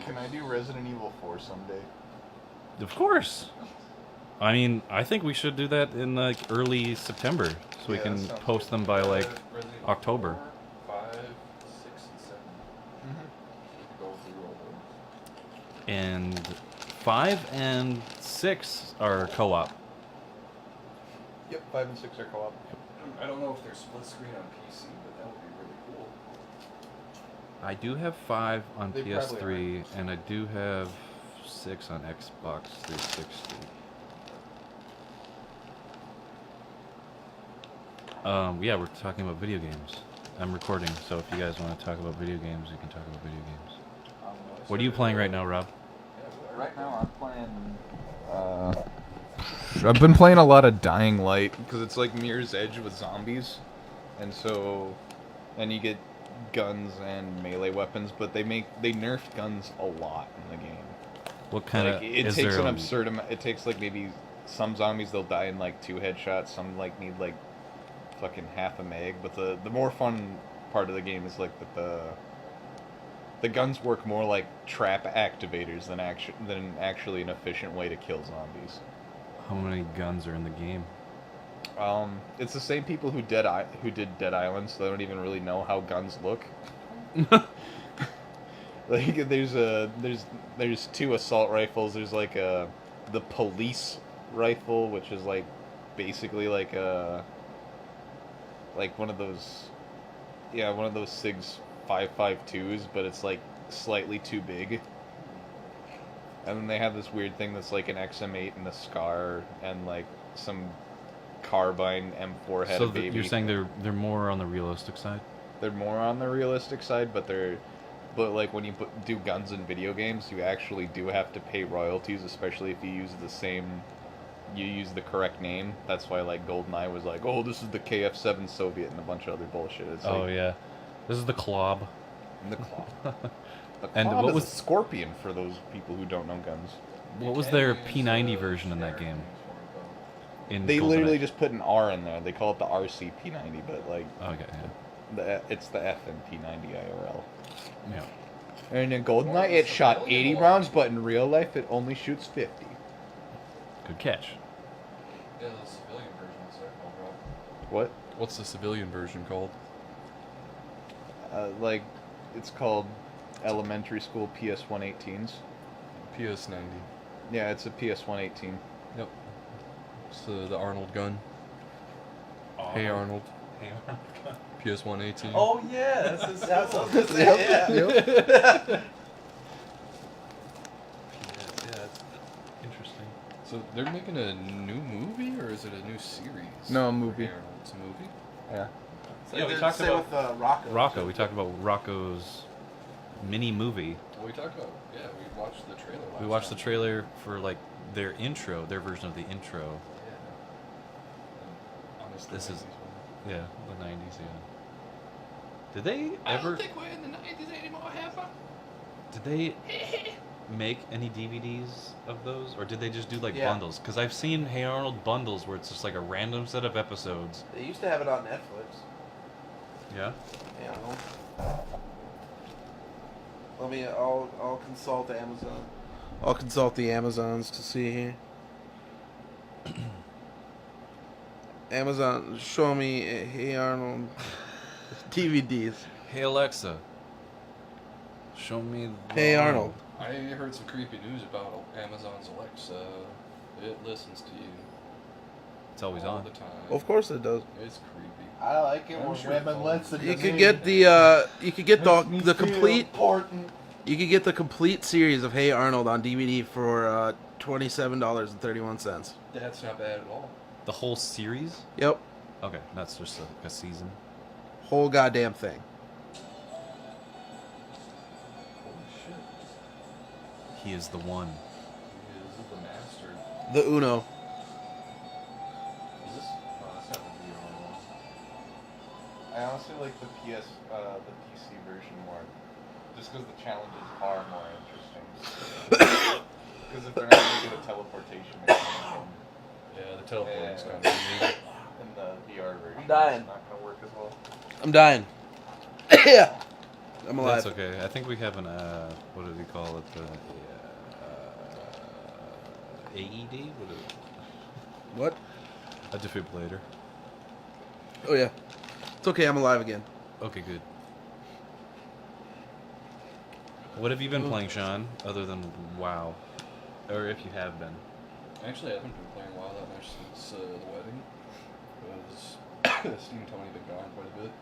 Can I do Resident Evil 4 someday? Of course. I mean, I think we should do that in like early September, so we can post them by like October. 4, 5, 6, and 7. Go through all those. And 5 and 6 are co-op. Yep, 5 and 6 are co-op. I don't know if they're split screen on PC, but that would be really cool. I do have 5 on They PS3, and I do have 6 on Xbox 360. Yeah, we're talking about video games. I'm recording, so if you guys want to talk about video games, you can talk about video games. What are you playing right now, Rob? Right now I'm playing... I've been playing a lot of Dying Light, because it's like Mirror's Edge with zombies. And so... And you get guns and melee weapons, but they nerf guns a lot in the game. What kind of... It takes an absurd amount... It takes like maybe... Some zombies they'll die in like 2 headshots, some like need like fucking half a meg, but the more fun part of the game is like that the guns work more like trap activators than actually an efficient way to kill zombies. How many guns are in the game? It's the same people who did Dead Island, so they don't even really know how guns look. Like there's 2 assault rifles. There's like the police rifle, which is like basically like one of those SIG's 5.52s, but it's like slightly too big. And then they have this weird thing that's like an XM8 and a SCAR and like some carbine M4 head of baby. You're saying they're more on the realistic side? They're more on the realistic side, but like when you do guns in video games, you actually do have to pay royalties, especially if you use the correct name. That's why like GoldenEye was like, oh, this is the KF-7 Soviet and a bunch of other bullshit. It's like, yeah, this is the Klob. The Klob. And what was a Scorpion for those people who don't know guns? What was their P90 version in that game? They literally just put an R in there. They call it the RC P90, but like okay, yeah. It's the FN P90 IRL. Yeah. And in GoldenEye, it shot 80 rounds, but in real life, it only shoots 50. Good catch. Yeah, the civilian version is that called, Rob? What? What's the civilian version called? Like, it's called Elementary School PS118s. PS90. Yeah, it's a PS118. Yep. It's the Arnold gun. Hey Arnold. Hey Arnold. PS118. Oh yeah, that's what I was gonna say. Yep. Yeah, it's interesting. So they're making a new movie, or is it a new series? No, a movie. Hey Arnold, it's a movie? Yeah. Yeah, we talked about with Rocco. Rocco. We talked about Rocco's mini movie. Well, we talked about, we watched the trailer last We watched the time. trailer for like their intro, their version of the intro. Yeah. Honestly, This is- 90s one. Yeah, the 90s. Yeah. Did they ever? we're in the 90s anymore, Papa. Did they make any DVDs of those, or did they just do like Yeah. bundles? Because I've seen Hey Arnold bundles where it's just like a random set of episodes. They used to have it on Netflix. Yeah. Yeah. I'll consult Amazon. I'll consult the Amazons to see here. Amazon, show me Hey Arnold DVDs. Hey Alexa, show me. The Hey Arnold. I heard some creepy news about Amazon's Alexa. It listens to you It's always all on. the time. Of course it does. It's creepy. I like it I'm when sure women it's listen. all- You could get the complete. You could get the complete series of Hey Arnold on DVD for $27.31. That's not bad at all. The whole series? Yep, Okay, that's just a season. whole goddamn thing. Holy shit. He is the one. He is the master. The Uno. Is this? No, that's not the VR one. I honestly like the PC version more, just because the challenges are more interesting. Because if they're not going to get a teleportation mechanism Yeah, the teleporting's Yeah. kind of neat. in the VR version, I'm dying. it's not going to work as well. I'm dying. Yeah. I'm alive. That's okay. I think we have an what do we call it? AED? What is it? What? A defibrillator. Oh yeah. It's okay. I'm alive again. Okay, good. What have you been playing, Sean, other than WoW? Or if you have been? Actually, I haven't been playing WoW that much since the wedding. Because Steve and Tony have been gone quite a bit.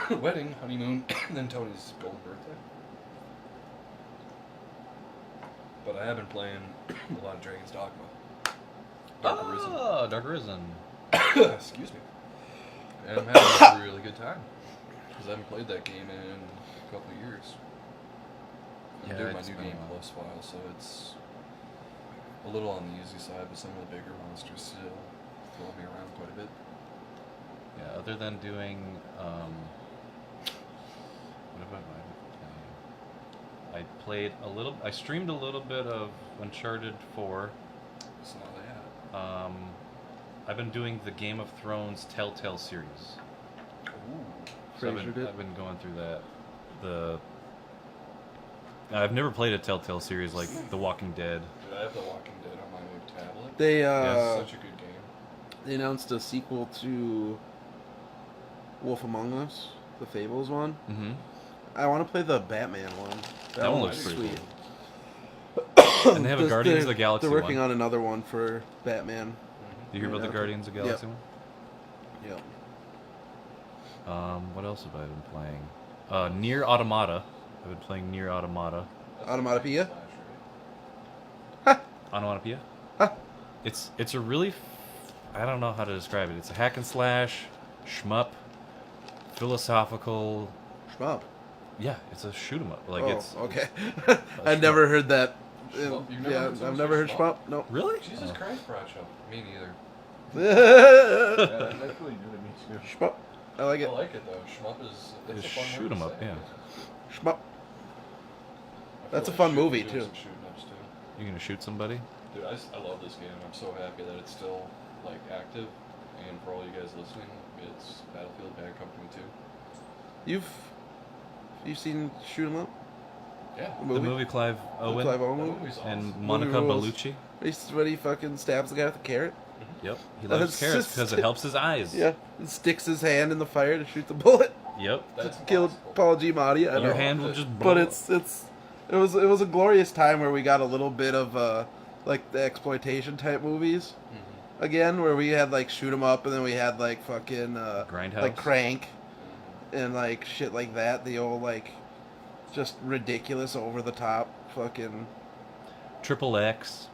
For wedding, honeymoon, and then Tony's golden birthday. But I have been playing a lot of Dragon's Dogma. Dark Arisen. Dark Arisen. Excuse me. And I'm having a really good time. Because I haven't played that game in a couple of years. I'm Yeah, doing my it's new been a game while. plus file, so it's a little on the easy side, but some of the bigger monsters still throw me around quite a bit. Yeah, other than doing, what have I been playing? I streamed a little bit of Uncharted 4. It's not that. I've been doing the Game of Thrones Telltale series. Ooh. So I've been going through that. I've never played a Telltale series like The Walking Dead. Dude, I have The Walking Dead on my new tablet. They It's such a good game. they announced a sequel to Wolf Among Us, the Fables one. Mm-hmm. I want to play the Batman one. That one looks looks pretty sweet. And they have a Guardians of the Galaxy They're working one. on another one for Batman. Do you hear about the Guardians of the Galaxy Yep. one? What else have I been playing? Nier Automata. I've been playing Nier Automata. Automatopoeia? Onomatopoeia? Huh. It's a really... I don't know how to describe it. It's a hack and slash, shmup, philosophical... Shmup. Yeah, it's a shoot 'em up. Like, Oh, it's... okay. a I've shmup. never heard that. Shmup? You've never Yeah, heard someone I've say never heard shmup? shmup. No. Really? Jesus Oh. Christ, Bradshaw. Me neither. Yeah, that's really new to me too. Shmup. I like I it. like it though. Shmup is it's Just a fun shoot word 'em to up, say, yeah. I Shmup. feel That's a like fun shoot- movie, doing too. some shooting ups too. You gonna shoot somebody? Dude, I love this game. I'm so happy that it's still like active. And for all you guys listening, it's Battlefield Bad Company 2. You've seen Shoot 'Em Up? Yeah. The movie Clive Owen Clive That Owen? movie's awesome. and Movie Monica rules. Bellucci. When he fucking stabs the guy with a carrot? Yep, he That's loves carrots just- because it helps his eyes. Yeah. And sticks his hand in the fire to shoot the bullet. Yep. That's Killed impossible. Paul Giamatti. I Your know. hand will just blow But up. it was a glorious time where we got a little bit of like the exploitation type movies Mhm. again, where we had like Shoot 'Em Up, and then we had like fucking Grindhouse. like Crank and like shit like that. The old like just ridiculous over the top fucking. Triple X.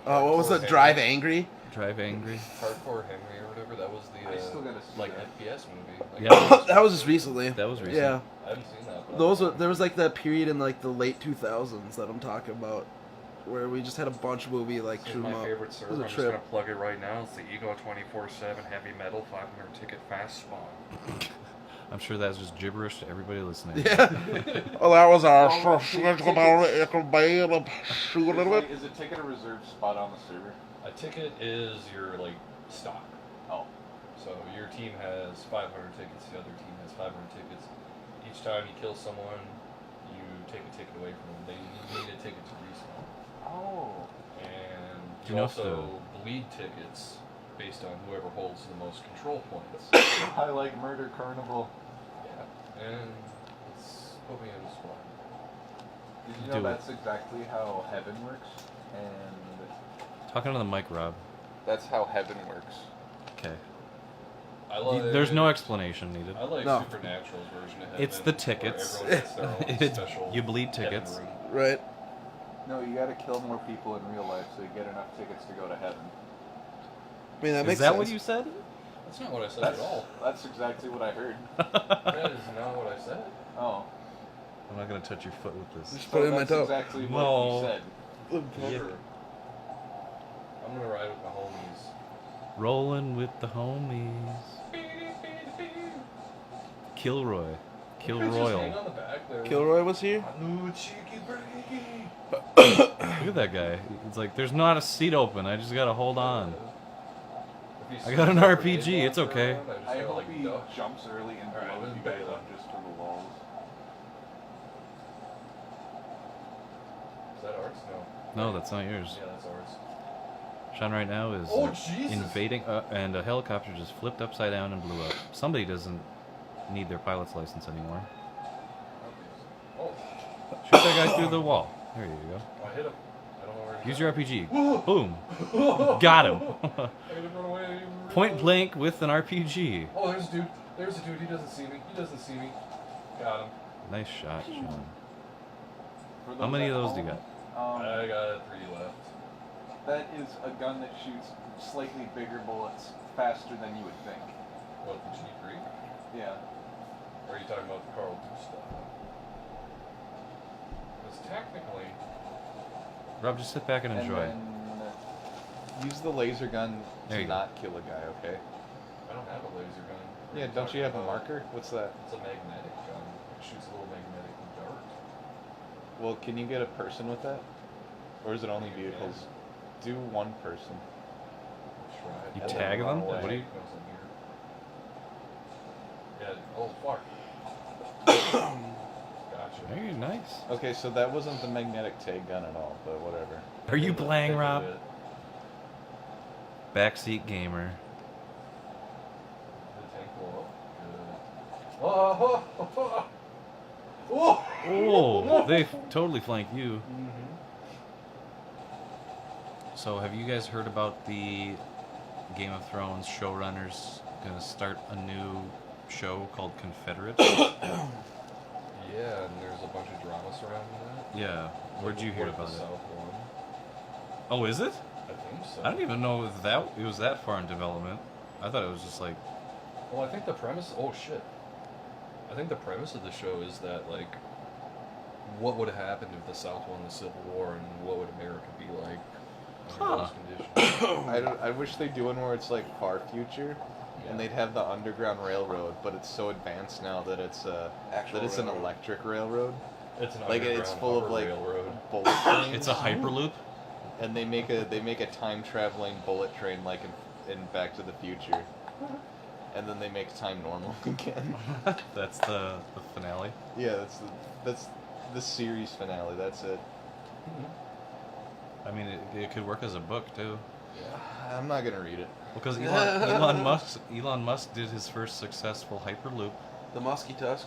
Oh, what was Hardcore that? Drive Henry. Angry. Drive Angry. Hardcore Henry or whatever. That was I still the gotta see like that. FPS movie. Like, Yeah. That was just recently. That was recent. Yeah. I haven't seen that. But Those were, there was like that period in like the late 2000s that I'm talking about, where we just had a bunch of movie like This is Shoot 'Em my Up. favorite It was server. a I'm just trip. gonna plug it right now. It's the Ego 24/7 Heavy Metal 500 ticket fast spawn. I'm sure that's just gibberish to everybody listening. Yeah. Well, that was our Oh, first ticket- little bit of shoot a little bit. Is it ticket a reserved spot on the server? A ticket is your like stock. Oh. So your team has 500 tickets. The other team has 500 tickets. Each time you kill someone, you take a ticket away from them. They need a ticket to respawn. Oh. And Do you you know also bleed tickets based on whoever holds the most control points. I like Murder Carnival. Yeah, and let's put me in the squad. Did you know Do it. that's exactly how heaven works? And Talking to the mic, Rob. that's how heaven works. Okay. I like. There's no explanation needed. I like No. Supernatural's version of heaven. It's the where tickets. everyone gets their own It's- special you bleed heaven tickets. room. Right. No, you gotta kill more people in real life so you get enough tickets to go to heaven. I mean, that Is makes that sense. what you said? That's not what I said That's, at all. that's exactly what I heard. That is not what I said. Oh. I'm not gonna touch your foot with this. Just put it in my that's toe. exactly what No. you said. Never. I'm gonna ride with my homies. Rolling with the homies. Kilroy. Kill Just hang Royal. on the back there. Kilroy was here. Anu cheeky breaky. Look at that guy. It's like, there's not a seat open. I just gotta hold on. I got an RPG, it's okay. I hope he jumps early and Alright, blows let's you back guys up. up just from the wall. Is that ours? No. No, that's not yours. Yeah, that's ours. Sean right now is Oh, Jesus! invading, and a helicopter just flipped upside down and blew up. Somebody doesn't need their pilot's license anymore. Oh, Shoot that guy through the wall. There you go. I hit him. I don't know where he Use went. your RPG. Boom. Got him. I had to run away. Point blank with an RPG. Oh, there's a dude. There's a dude. He doesn't see me. He doesn't see me. Got him. Nice shot, Sean. For How many at of those do you home, got? I got 3 left. That is a gun that shoots slightly bigger bullets faster than you would think. What, the G3? Yeah. Or are you talking about the Carl II stuff? Because technically, Rob, just sit back and enjoy. And then, Use the laser gun There to you go. not kill a guy, okay? I don't have a laser gun. What are Yeah, you don't you talking have a about? marker? What's that? It's a magnetic gun. It shoots a little magnetic dart. Well, can you get a person with that? Or is it only vehicles? Do one person. Try it. You And then tag run them? away. What do you- Comes in here. Yeah. Oh, fuck. Gotcha. Very nice. Okay, so that wasn't the magnetic tag gun at all, but whatever. Are you playing, Think of Rob? it. Backseat gamer. The tank blow up. Good. Oh! Oh! Oh, they totally flanked you. Mm-hmm. So, have you guys heard about the Game of Thrones showrunners gonna start a new show called Confederate? Yeah, and there's a bunch of drama surrounding that. Yeah. Where'd you hear What if about the it? South won? Oh, is it? I think so. I don't even know if it was that far in development. I thought it was just like, Well, I think the premise. Oh shit. I think the premise of the show is that like, what would have happened if the South won the Civil War, and what would America be like under Huh. those conditions? I wish they'd do one where it's like far future, and they'd have the underground railroad, but it's so advanced now that it's Actual that it's an railroad. electric railroad. It's an Like it's underground full of upper like railroad. bullet trains. it's a hyperloop. And they make a time traveling bullet train like in Back to the Future, and then they make time normal again. That's the finale. Yeah, that's the series finale. That's it. I mean, it could work as a book too. I'm not gonna read it. Because Elon Musk did his first successful hyperloop. The musky tusk?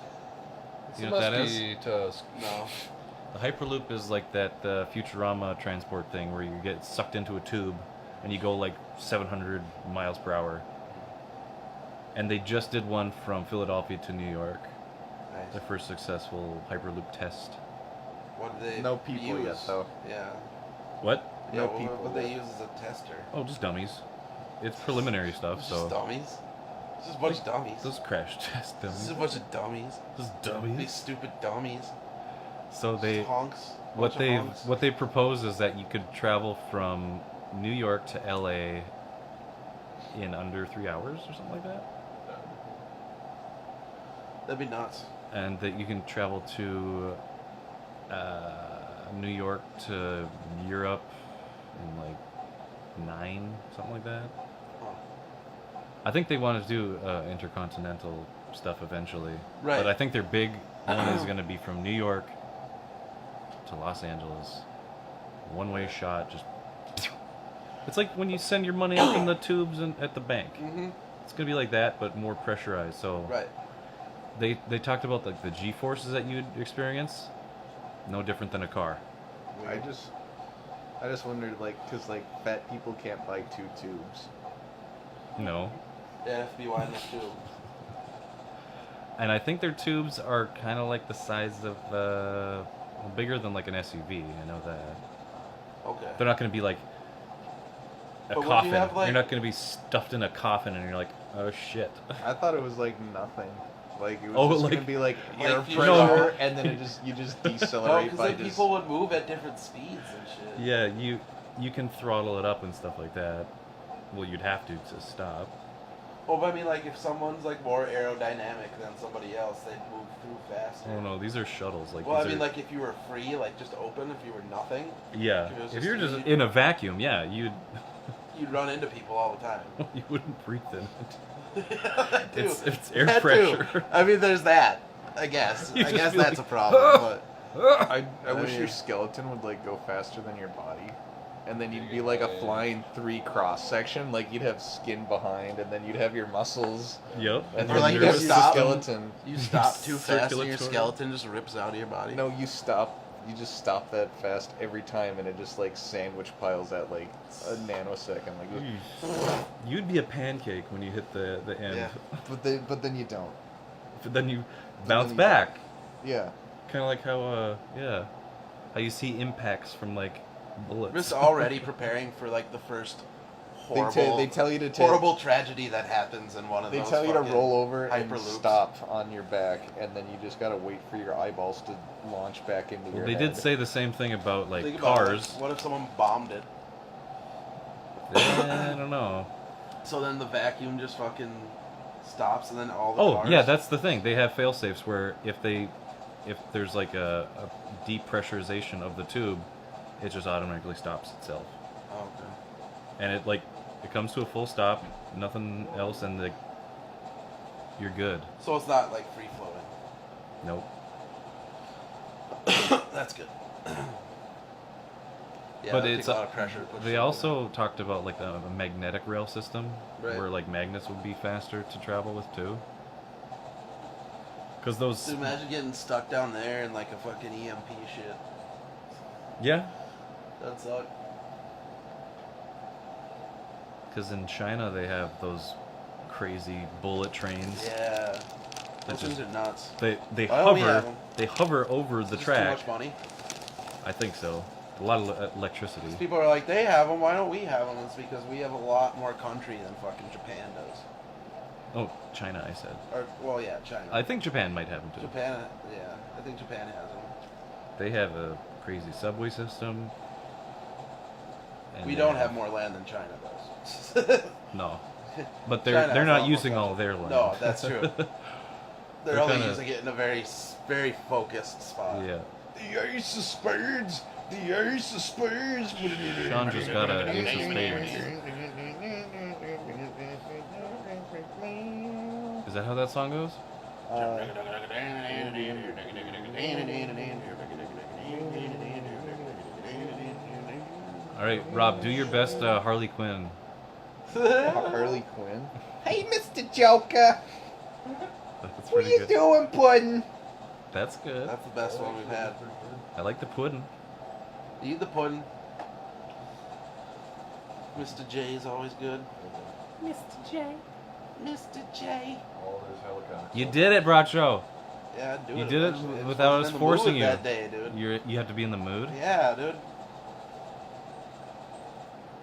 You know what that is? Musky Tusk. No. The hyperloop is like that Futurama transport thing where you get sucked into a tube and you go like 700 miles per hour. And they just did one from Philadelphia to New York. Their Nice. first successful hyperloop test. What did they No people use? yet, though. Yeah. What? Yeah, No what people would they yet. use as a tester? Oh, just dummies. It's preliminary stuff, Just so dummies? It's just a bunch of dummies. those crash test This is dummies. a bunch of dummies. Just These dummies. stupid dummies. So they Honks. what Bunch of honks. they propose is that you could travel from New York to LA in under 3 hours or something like that. That'd be nuts. And that you can travel to New York to Europe in like 9, something like that. Huh. I think they want to do intercontinental stuff eventually. Right. But I think their big one is going to be from New York to Los Angeles. One-way shot, just... It's like when you send your money out in the tubes at the bank. Mm-hmm. It's going to be like that, but more pressurized. So Right. they talked about like the G-forces that you'd experience. No different than a car. I just wondered, like, because like fat people can't buy 2 tubes. No. Yeah, it'd be wide enough too. And I think their tubes are kind of like the size of bigger than like an SUV. I know that. Okay. They're not going to be like a But would you coffin. have, like- You're not going to be stuffed in a coffin, and you're like, oh shit. I thought it was like nothing. Like it was Oh, just like- gonna be like air Like, pressure, no. and then you just No, decelerate because by then just. people would move at different speeds and shit. Yeah, you can throttle it up and stuff like that. Well, you'd have to stop. Well, but I mean, like, if someone's, like, more aerodynamic than somebody else, they'd move through faster. Oh no, these are shuttles. Like, Well, I these mean, are- like, if you were free, like, just open, if you were nothing, yeah. if it was If just you're just me- in a vacuum, yeah, you'd you'd run into people all the time. you wouldn't breathe in it. Dude, It's air that too. pressure. I mean, there's that, I guess. You'd I just guess be that's like, a problem, but... I wish your skeleton would like go faster than your body, and then you'd be like a flying 3 cross section. Like you'd have skin behind, and then you'd have your muscles, Yep. and Or then like you'd you have your stop. skeleton. You stop too fast and your Circulatory. skeleton just rips out of your body. No, you stop. You just stop that fast every time, and it just like sandwich piles at like a nanosecond. Like, You'd be a pancake when you hit the end. Yeah. but then you don't. But then you But bounce then you back. Yeah. Kind of like how, how you see impacts from like bullets. I'm just already preparing for like the first horrible, They tell you to take. horrible tragedy that happens in one of They those. tell you to fucking roll over and hyperloops. stop on your back, and then you just gotta wait for your eyeballs to launch back into Well, your they head. did say the same thing about like Think about, cars. like, what if someone bombed it? I don't know. So then the vacuum just fucking stops, and then all the Oh cars. yeah, that's the thing. They have fail safes where if there's like a depressurization of the tube, it just automatically stops itself, Oh, okay. and it comes to a full stop, nothing else, and you're good. So it's not like free flowing. Nope. That's good. Yeah, But that'd it's take a lot of pressure. to push They something. also talked about like a magnetic rail system Right. where like magnets would be faster to travel with too. Because those, So imagine getting stuck down there in like a fucking EMP shit. yeah. That'd suck. Because in China they have those crazy bullet trains. Yeah. Those That's things just- are nuts. They Why don't we have hover 'em? they hover over the It's just track. Too much money. I think so. A lot of electricity. People are like, they have them. Why don't we have them? It's because we have a lot more country than fucking Japan does. Oh, China, I said. Or well, yeah, China. I think Japan might have them too. Japan, yeah, I think Japan has them. They have a crazy subway system. and We they don't have more land than China does. No, but China has they're a lot not more using country. all their land. No, that's true. They're They're only kinda- using it in a very, very focused spot. Yeah. The Ace of Spades! The Ace of Spades! Sean just got a Ace of Spades. Is that how that song goes? All right, Rob, do your best Harley Quinn. Harley Quinn. Hey, Mr. Joker! That's What pretty you good. doing, Puddin'? That's good. That's the best one we've had. I like the pudding. Eat the pudding. Mr. J is always good. Mr. J. Mr. J. Oh, there's helicopters. You did it, Bracho. Yeah, I'd do You it. did it eventually. I just without wasn't us in the forcing mood you. that day, dude. You have to be in the mood. Yeah, dude.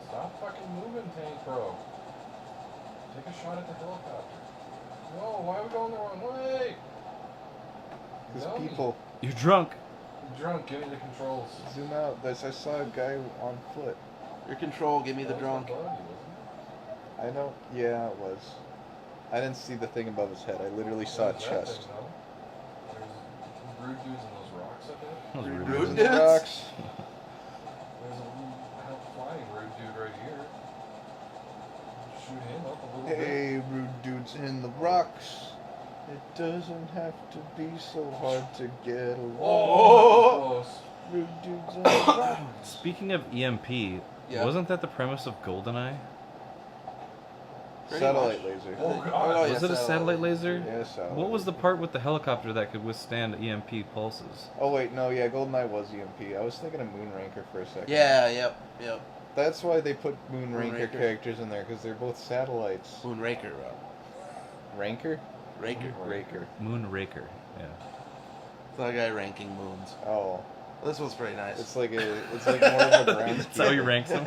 Stop fucking moving, Tank Pro. Take a shot at the helicopter. No, why are we going the wrong way? Because No. people You're drunk. I'm drunk, give me the controls. zoom out. I saw a guy on foot. Your control, give me the That was drunk. my buddy, wasn't I know. Yeah, it was. I didn't see the thing above his head. I literally it? saw a What is that chest. thing, huh? There's rude dudes and those rocks up there. That was Rude rude. dude? The Dudes? rocks. There's a flying rude dude right here. Shoot him up a little bit. Hey, rude dudes in the rocks. It doesn't have to be so hard to get along. Oh, close. Rude dudes in the rocks. Speaking of EMP, Yeah. wasn't that the premise of GoldenEye? Pretty Satellite much. laser. Oh, God. yeah, Was it a satellite laser? Yeah, satellite. What was the part with the helicopter that could withstand EMP pulses? Oh wait, no, yeah, GoldenEye was EMP. I was thinking of Moonraker for a second. Yeah, yep. That's why they put Moonraker Moonraker. characters in there, because they're both satellites. Moonraker, bro. Ranker? Raker. Raker. Moonraker. Yeah. It's that guy ranking moons. Oh, This was pretty nice. it's like more of a ground. That's how he ranks them.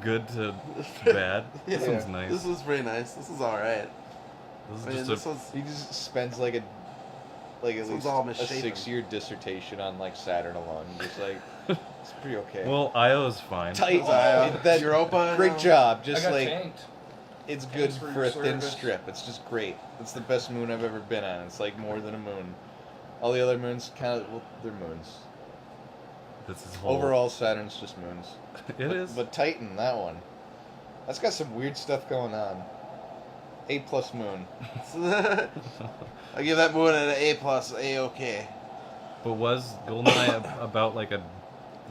Good to bad. This Yeah. one's nice. This was pretty nice. This is alright. This is I mean, just this a was. He just spends like at This one's least all a misshapen. 6-year dissertation on like Saturn alone. Just like it's pretty okay. well. Io's fine. tight. Io. That- Europa, great no. job. I Just got like tanked. it's good Thanks for for a your thin service. strip. It's just great. It's the best moon I've ever been on. It's like more than a moon. All the other moons kind of they're moons. This is whole. Overall, Saturn's just moons. It is. But Titan, that one, that's got some weird stuff going on. A+ moon. I give that moon an A+, A okay. But was GoldenEye about like a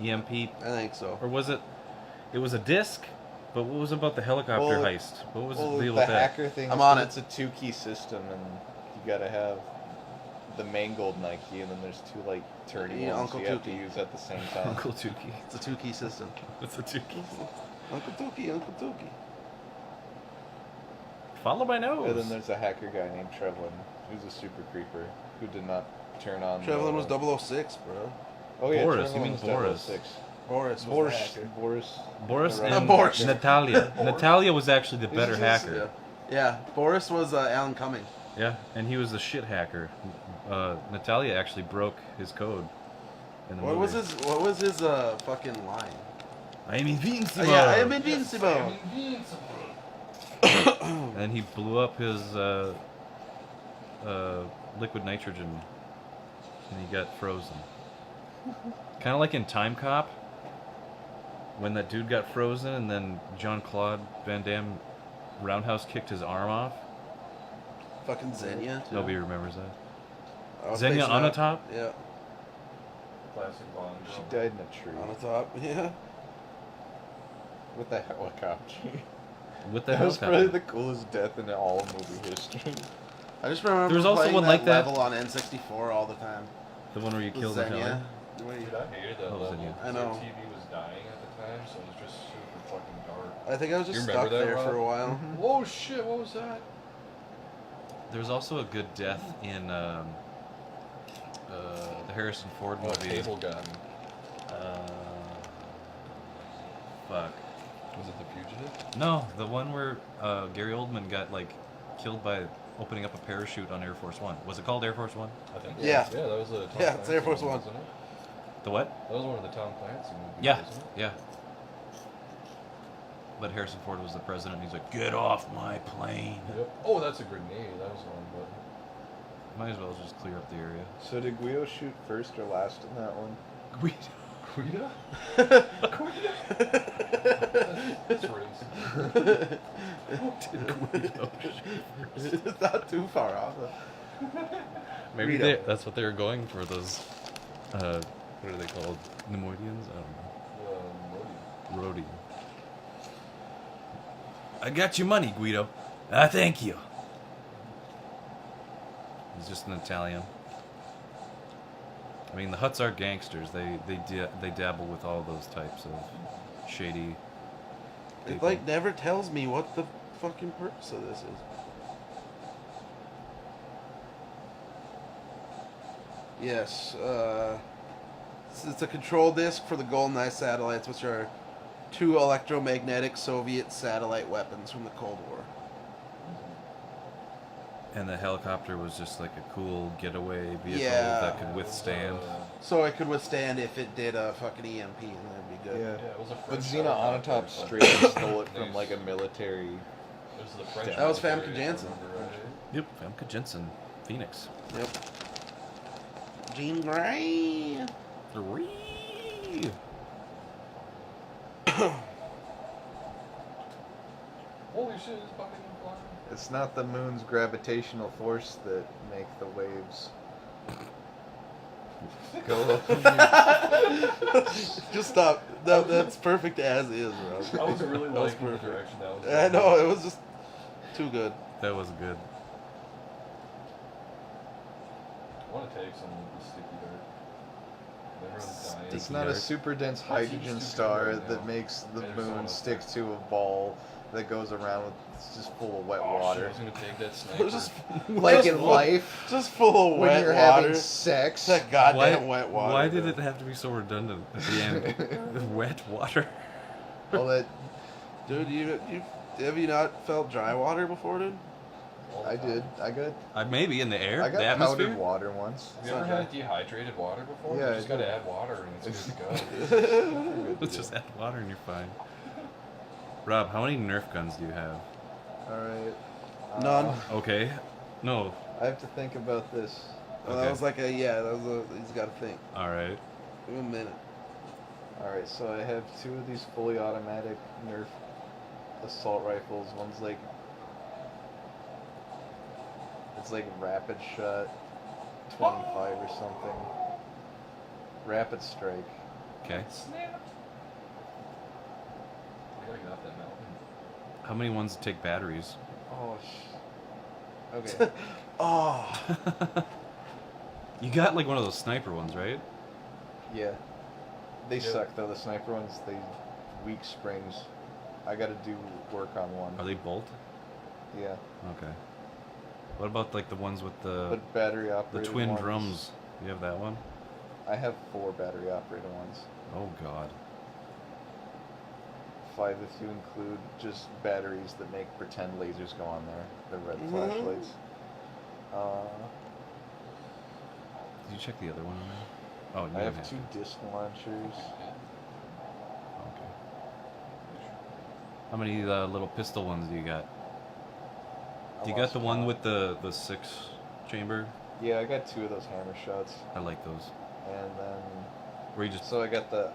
EMP, I think so. or was it? It was a disc. But what was about the helicopter Well, heist? What was Well, the deal the with that? hacker thing. I'm is on that it. It's a 2-key system, and you gotta have the main GoldenEye key, and then there's 2 like turny Yeah, ones Uncle you have to Tukey. use at the same time. Uncle Tukey. It's a 2-key system. What's a Tukey? Uncle Tukey, Uncle Tukey. Follow my nose. And then there's a hacker guy named Trevlin, who's a super creeper, who did not turn on. Trevlin was 006, bro. Oh yeah, Boris, you Trevlin mean was Boris. 006. Boris was the Boris. hacker. Boris the and Russian Boris. hacker. Natalia. Natalia was actually the better just- hacker. Yeah, Boris was Alan Cumming. Yeah, and he was the shit hacker. Natalia actually broke his code in the What movie. was his fucking line? I am invincible. Yeah, I am invincible. And then he blew up his liquid nitrogen, and he got frozen. Kind of like in Time Cop, when that dude got frozen, and then Jean-Claude Van Damme roundhouse kicked his arm off. Fucking Xenia. Too. Nobody remembers that. I was Xenia spacing on out. the top? Yeah, Classic Bond. She died in a tree on the top. Yeah. with a helicopter. With the That was helicopter. probably the coolest death in all of movie history. I just remember There was also playing one that like that. level on N64 all the time. The one where you With killed Xenia. Natalia? Dude, I hated that Oh, level. Xenia. I know. Our TV was dying at the time, so it was just super fucking dark. I think I was You just remember stuck that, there Rob? for a while. Whoa, shit! What was that? There was also a good death in the Harrison Ford Oh, movie. cable gun. Fuck. Was it The Fugitive? No, the one where Gary Oldman got like killed by opening up a parachute on Air Force One. Was it called Air Force One? I think. Yeah. Yeah, that was a. Tom Yeah, it's Air Clancy Force One. wasn't it? The what? That was one of the Tom Clancy movies. Yeah, Wasn't it? yeah. But Harrison Ford was the president, and he's like, "Get off my plane!" Yep. Oh, that's a grenade. That was one, but. Might as well just clear up the area. So did Guido shoot first or last in that one? Guida? That's race. It's not too far off. Maybe Guido. that's what they were going for. Those, what are they called? Nemoidians? I don't know. Rhodey. Rhodian. I got your money, Guido. Ah, thank you. He's just an Italian. I mean, the Hutts are gangsters. They dabble with all those types of shady. It people. like never tells me what the fucking purpose of this is. Yes, it's a control disk for the GoldenEye satellites, which are 2 electromagnetic Soviet satellite weapons from the Cold War. And the helicopter was just like a cool getaway vehicle Yeah. that could withstand. So it could withstand if it did a fucking EMP, and that'd be good. Yeah. Yeah, it was a But French Xena helicopter, Onatop but- straight up stole it from like a military. It was the French That was military, Famke if I Janssen. remember right. Yep, Famke Jensen, Phoenix. Yep. Jean Grey. 3. Holy shit, it's fucking flying. It's not the moon's gravitational force that make the waves go up. Just stop. That's perfect as is, bro. I was really That was liking the perfect. direction that was I know, it was just too good. That was good. I want to take some of the sticky dirt. Everyone's dying. It's Sticky not a dirt. super dense That seems hydrogen too star good right that now. makes the There's moon someone stick up to a ball that goes around with it's just full of wet Oh, shit, I water. was gonna take that It sniper. was just Like just in full- life, just full of when wet you're water. having sex. That goddamn wet water. Why did bro. it have to be so redundant at the end? The wet water. All that Dude, you have you not felt dry water before, dude? All the I time. did. Maybe in the air, I the got atmosphere. powdered water once. Have you ever had dehydrated water before? Yeah, You I just did. gotta add water and it's good to go. Let's just add water and you're fine. Rob, how many Nerf guns do you have? All right. None. Okay. No. I have to think about this. Well, Okay. that was like he's got to think. All right. Give him a minute. All right, so I have 2 of these fully automatic Nerf assault rifles. One's like it's like rapid shot 25 or something. Rapid Strike. Okay. Snap. I gotta get off that mountain. How many ones take batteries? Oh, okay. Oh. You got like one of those sniper ones, right? Yeah. They Yep. suck though. The sniper ones, they weak springs. I gotta do work on one. Are they bolt? Yeah. Okay. What about like the ones with the But battery the operated twin ones, drums? You have that one? I have 4 battery operated ones. Oh god. 5 if you include just batteries that make pretend lasers go on there. The red Mhm. flashlights. Did you check the other one on there? Oh, you I don't have 2 to. disc launchers. Okay. How many little pistol ones do you got? I Do you got lost the one count. with the 6 chamber? Yeah, I got 2 of those hammer shots, I like those. and then Where you just so I got the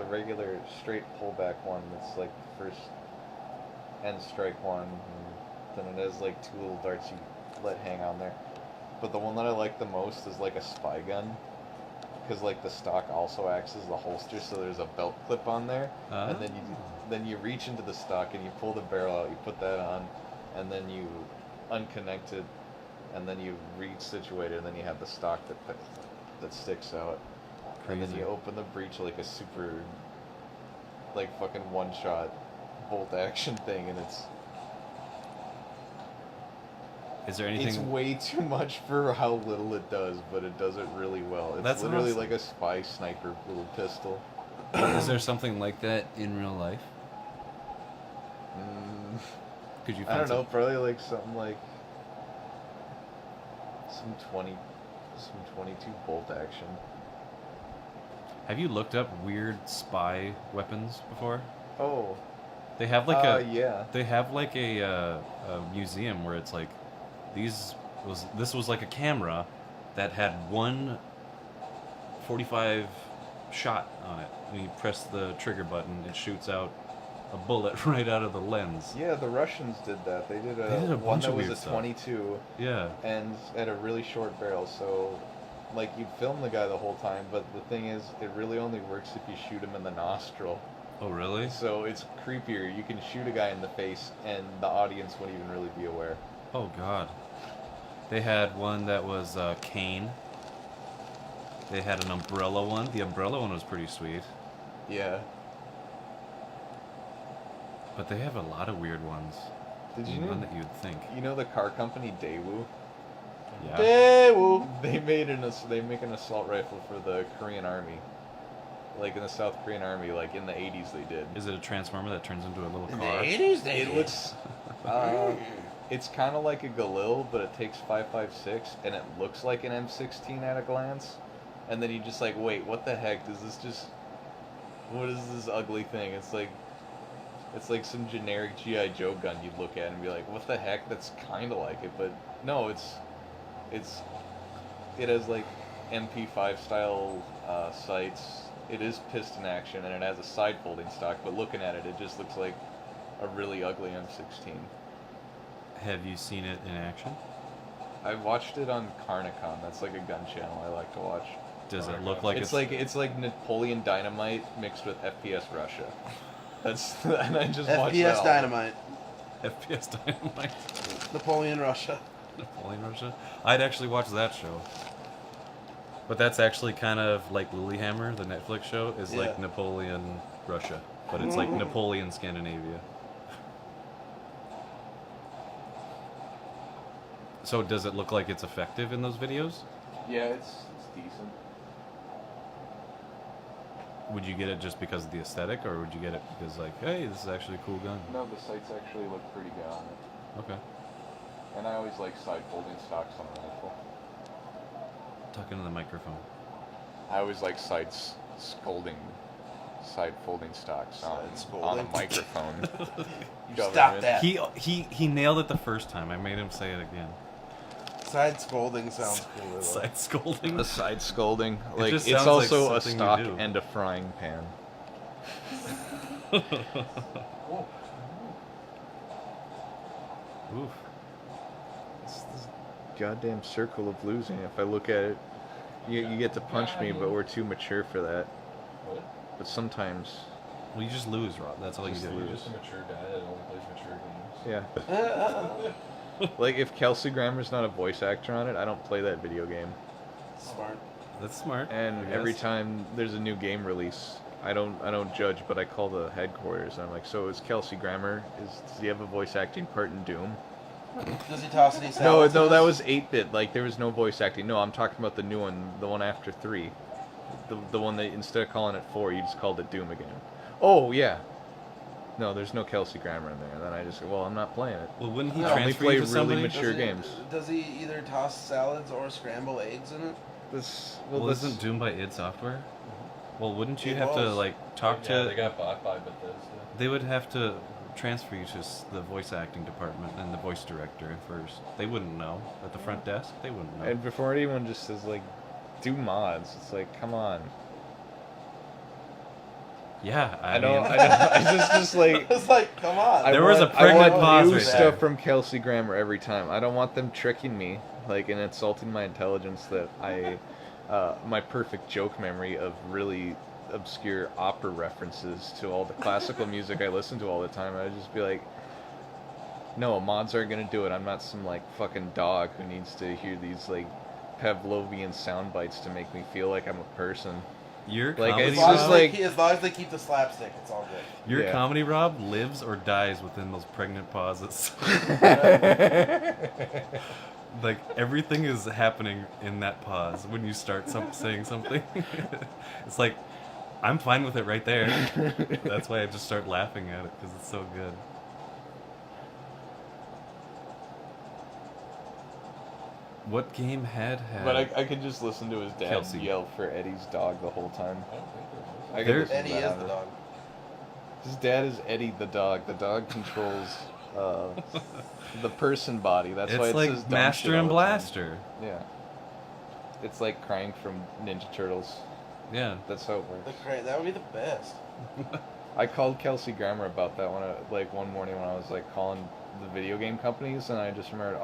regular straight pullback one that's like the first end strike one, and then it has like 2 little darts you let hang on there. But the one that I like the most is like a spy gun, because like the stock also acts as the holster, so there's a belt clip on there, and then you reach into the stock and you pull the barrel out, you put that on, and then you unconnect it, and then you re-situate it, and then you have the stock that sticks out. And then Crazy. you open the breech like a super, like fucking one-shot bolt action thing, and Is there it's anything? way too much for how little it does, but it does it really well. It's That's literally awesome. like a spy sniper little pistol. Is there something like that in real life? Could you? I Find don't know, probably like something like some 22 bolt action. Have you looked up weird spy weapons before? Oh, They have like a yeah. they have like a museum where it's like this was like a camera that had one 45 shot on it. When you press the trigger button, it shoots out a bullet right out of the lens. Yeah, the Russians did that. They did They did a one bunch that of was weird a stuff. 22 Yeah. and had a really short barrel, so like you'd film the guy the whole time, but the thing is, it really only works if you shoot him in the nostril. Oh really? So it's creepier. You can shoot a guy in the face, and the audience wouldn't even really be aware. Oh god. They had one that was cane. They had an umbrella one. The umbrella one was pretty sweet. Yeah. But they have a lot of weird ones. Did you None know? that you'd think. You know the car company Daewoo? Yeah. Daewoo. They make an assault rifle for the Korean Army. Like in the South Korean Army, like in the 80s they did. Is it a transformer that turns into a little In the car? 80s, they It did. looks it's kind of like a Galil, but it takes 5.56 and it looks like an M16 at a glance. And then you just like, wait, what the heck? What is this ugly thing? It's like some generic G.I. Joe gun you'd look at and be like, what the heck? That's kind of like it, but no, it has like MP5 style sights. It is piston action and it has a side folding stock, but looking at it, it just looks like a really ugly M16. Have you seen it in action? I watched it on Carnicon. That's like a gun channel I like to watch. Does it look like It's like Napoleon Dynamite mixed with FPS Russia. That's and I just watched that FPS all. Dynamite. FPS Dynamite? Napoleon Russia. Napoleon Russia? I'd actually watch that show. But that's actually kind of like Lilyhammer, the Netflix show, is like Yeah. Napoleon Russia. But it's like Napoleon Scandinavia. So does it look like it's effective in those videos? Yeah, it's decent. Would you get it just because of the aesthetic, or would you get it because like, hey, this is actually a cool gun? No, the sights actually look pretty good on it. Okay. And I always like side folding stocks on a rifle. Talk into the microphone. I always like side folding stocks on a Side-folding. microphone. Stop that. He nailed it the first time. I made him say it again. Side scolding sounds cool. Side scolding. The side scolding, like just it's sounds like also a something you stock do. and a frying pan. Oof. It's this goddamn circle of losing if I look at it. You get to punch me, but we're too mature for that. What? But sometimes, Well, you just lose, Rob. That's all you Just do. You're lose. just a mature guy that only plays mature games. yeah. Like if Kelsey Grammer's not a voice actor on it, I don't play that video game. Smart. That's smart. And I every guess. time there's a new game release, I don't judge, but I call the headquarters and I'm like, so is Kelsey Grammer? Does he have a voice acting part in Doom? Does he toss any No, salads? no, in that this? was 8-bit. Like there was no voice acting. No, I'm talking about the new one, the one after 3, the one that instead of calling it 4, you just called it Doom again. Oh yeah. No, there's no Kelsey Grammer in there. And then I just go, well, I'm not playing it. Well, wouldn't he No, I only transfer play you to really somebody? mature Does he- games. Does he either toss salads or scramble eggs in it? Well, this isn't Doom by id Software? Well, wouldn't you It have to was. like talk Yeah, to? they got bought by Bethesda. They would have to transfer you to the voice acting department and the voice director first. They wouldn't know at the front desk. They wouldn't know. And before anyone just says like, do mods, it's like, come on. Yeah, I don't. I just like. It's like, come on. I There was a want- pregnant I want pause new right stuff there. from Kelsey Grammer every time. I don't want them tricking me, like, and insulting my intelligence that my perfect joke memory of really obscure opera references to all the classical music I listen to all the time. I'd just be like, no, mods aren't gonna do it. I'm not some like fucking dog who needs to hear these like Pavlovian sound bites to make me feel like I'm a person. Your Like, comedy, it's As long, just as Rob, they like- keep, as long as they keep the slapstick, it's all good. your Yeah. comedy, Rob, lives or dies within those pregnant pauses. Like everything is happening in that pause when you start saying something. It's like I'm fine with it right there. That's why I just start laughing at it because it's so good. What game had But I could just listen to his dad Kelsey. yell for Eddie's dog the whole time. I don't think there was. I could There- listen to Eddie that is on the it. dog. His dad is Eddie the dog. The dog controls the person body. That's why It's it like says dumb Master shit all and the time. Blaster. Yeah. It's like crying from Ninja Turtles. Yeah. That's how it works. That would be the best. I called Kelsey Grammer about that one morning when I was like calling the video game companies, and I just remembered,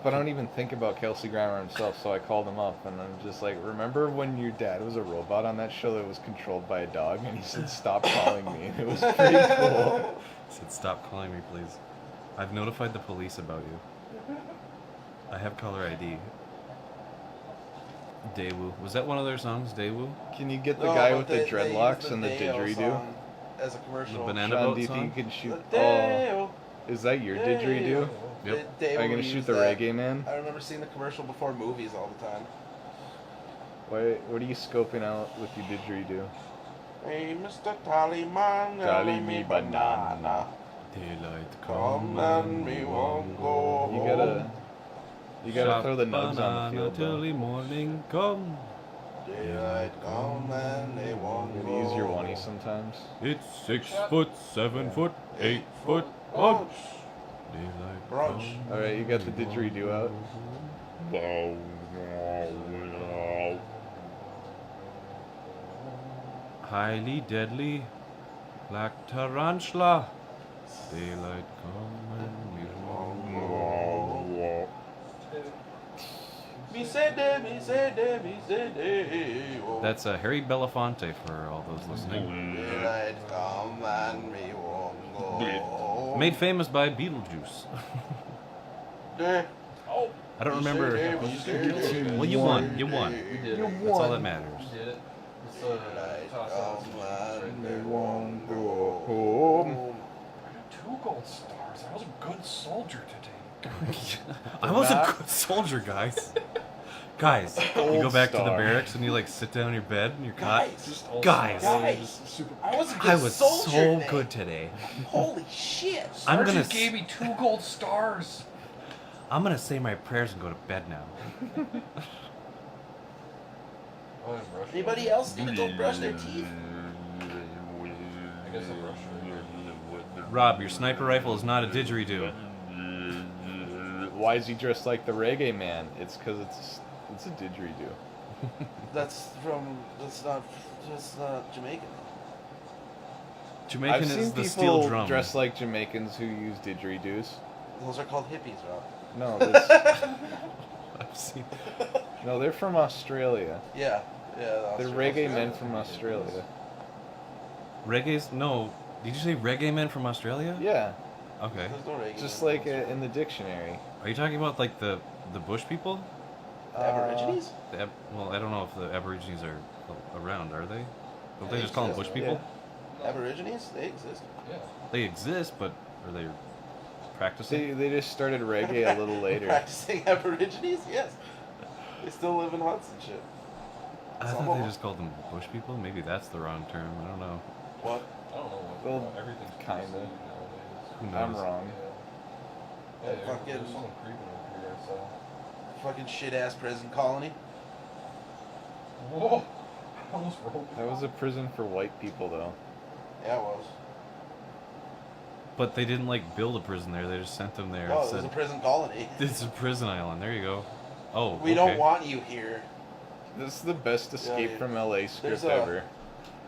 but I don't even think about Kelsey Grammer himself, so I called him up, and I'm just like, remember when your dad was a robot on that show that was controlled by a dog? And he said, stop calling me. And it was pretty cool. He said, stop calling me, please. I've notified the police about you. I have caller ID. Daewoo. Was that one of their songs, Daewoo? Can you get the No, guy but with the they dreadlocks used and the Deo didgeridoo? song as a commercial. The banana Sean, boat do you think song? you can shoot? The Deo. Is that your Deo. didgeridoo? Yep. They Are you would gonna shoot use the that. reggae man? I remember seeing the commercial before movies all the time. What are you scoping out with your didgeridoo? Hey, Mr. Tallyman, Tally me banana. Daylight Come and we won't go You home. gotta Shop throw the nugs on banana the field, till though. the morning come. Daylight come and they won't You go gotta use your home. one sometimes. It's 6 foot, 7 foot, 8 foot Brunch. Daylight Brunch. come. Alright, you got the didgeridoo out? Highly deadly, like tarantula. Daylight come and we won't go. Me say day, me say day, me say day. Oh. That's Harry Belafonte for all those listening. Daylight come and we won't go. Made famous by Beetlejuice. Day. I don't remember. Well, you won. You won. We did it. That's all that matters. We did it. It's Daylight toss out some come right and there. we won't go home. home. 2 gold stars. I was a good soldier today. I was a good soldier, guys. Guys, you go back to the Star. barracks and you like sit down in your bed and your cot. Guys, Guys, guys, Super. I was a good I was soldier so today. good today. Holy shit! I'm gonna Sergeant gave me 2 gold stars. I'm gonna say my prayers and go to bed now. Oh, and brush Anybody it. else need to go brush their teeth? I guess I brushed right here. Rob, your sniper rifle is not a didgeridoo. Why is he dressed like the reggae man? It's because it's a didgeridoo. That's not Jamaican. Jamaican I've is seen the steel people drum. dressed like Jamaicans who use didgeridoos. Those are called hippies, Rob. No, that's, I've seen. No, they're from Australia. Yeah. Yeah. They're reggae men from Australia. Reggae's no. Did you say reggae men from Australia? Yeah, Okay. There's no reggae. just like in the dictionary. Are you talking about like the bush people? Aborigines? Well, I don't know if the Aborigines are around. Are they? Don't they They just call them exist, bush people? Aborigines? They exist. Yeah. They exist, but are they practicing? They just started reggae a little later. Practicing Aborigines? Yes. They still live in huts and shit. I Some thought of they them. just called them bush people. Maybe that's the wrong term. I don't know. What? I don't know what. Well, everything's kinda. PC nowadays. Who knows? I'm wrong. Yeah, Fucking- there's someone creeping over here. So. Fucking shit ass prison colony. Whoa! I almost rolled. That was a prison for white people, though. Yeah, it was. But they didn't like build a prison there. They just sent them there. No, and it was said, a prison colony. "This is a prison island." There you go. Oh, We okay. don't want you here. This is the best escape dude. from LA script There's a- ever.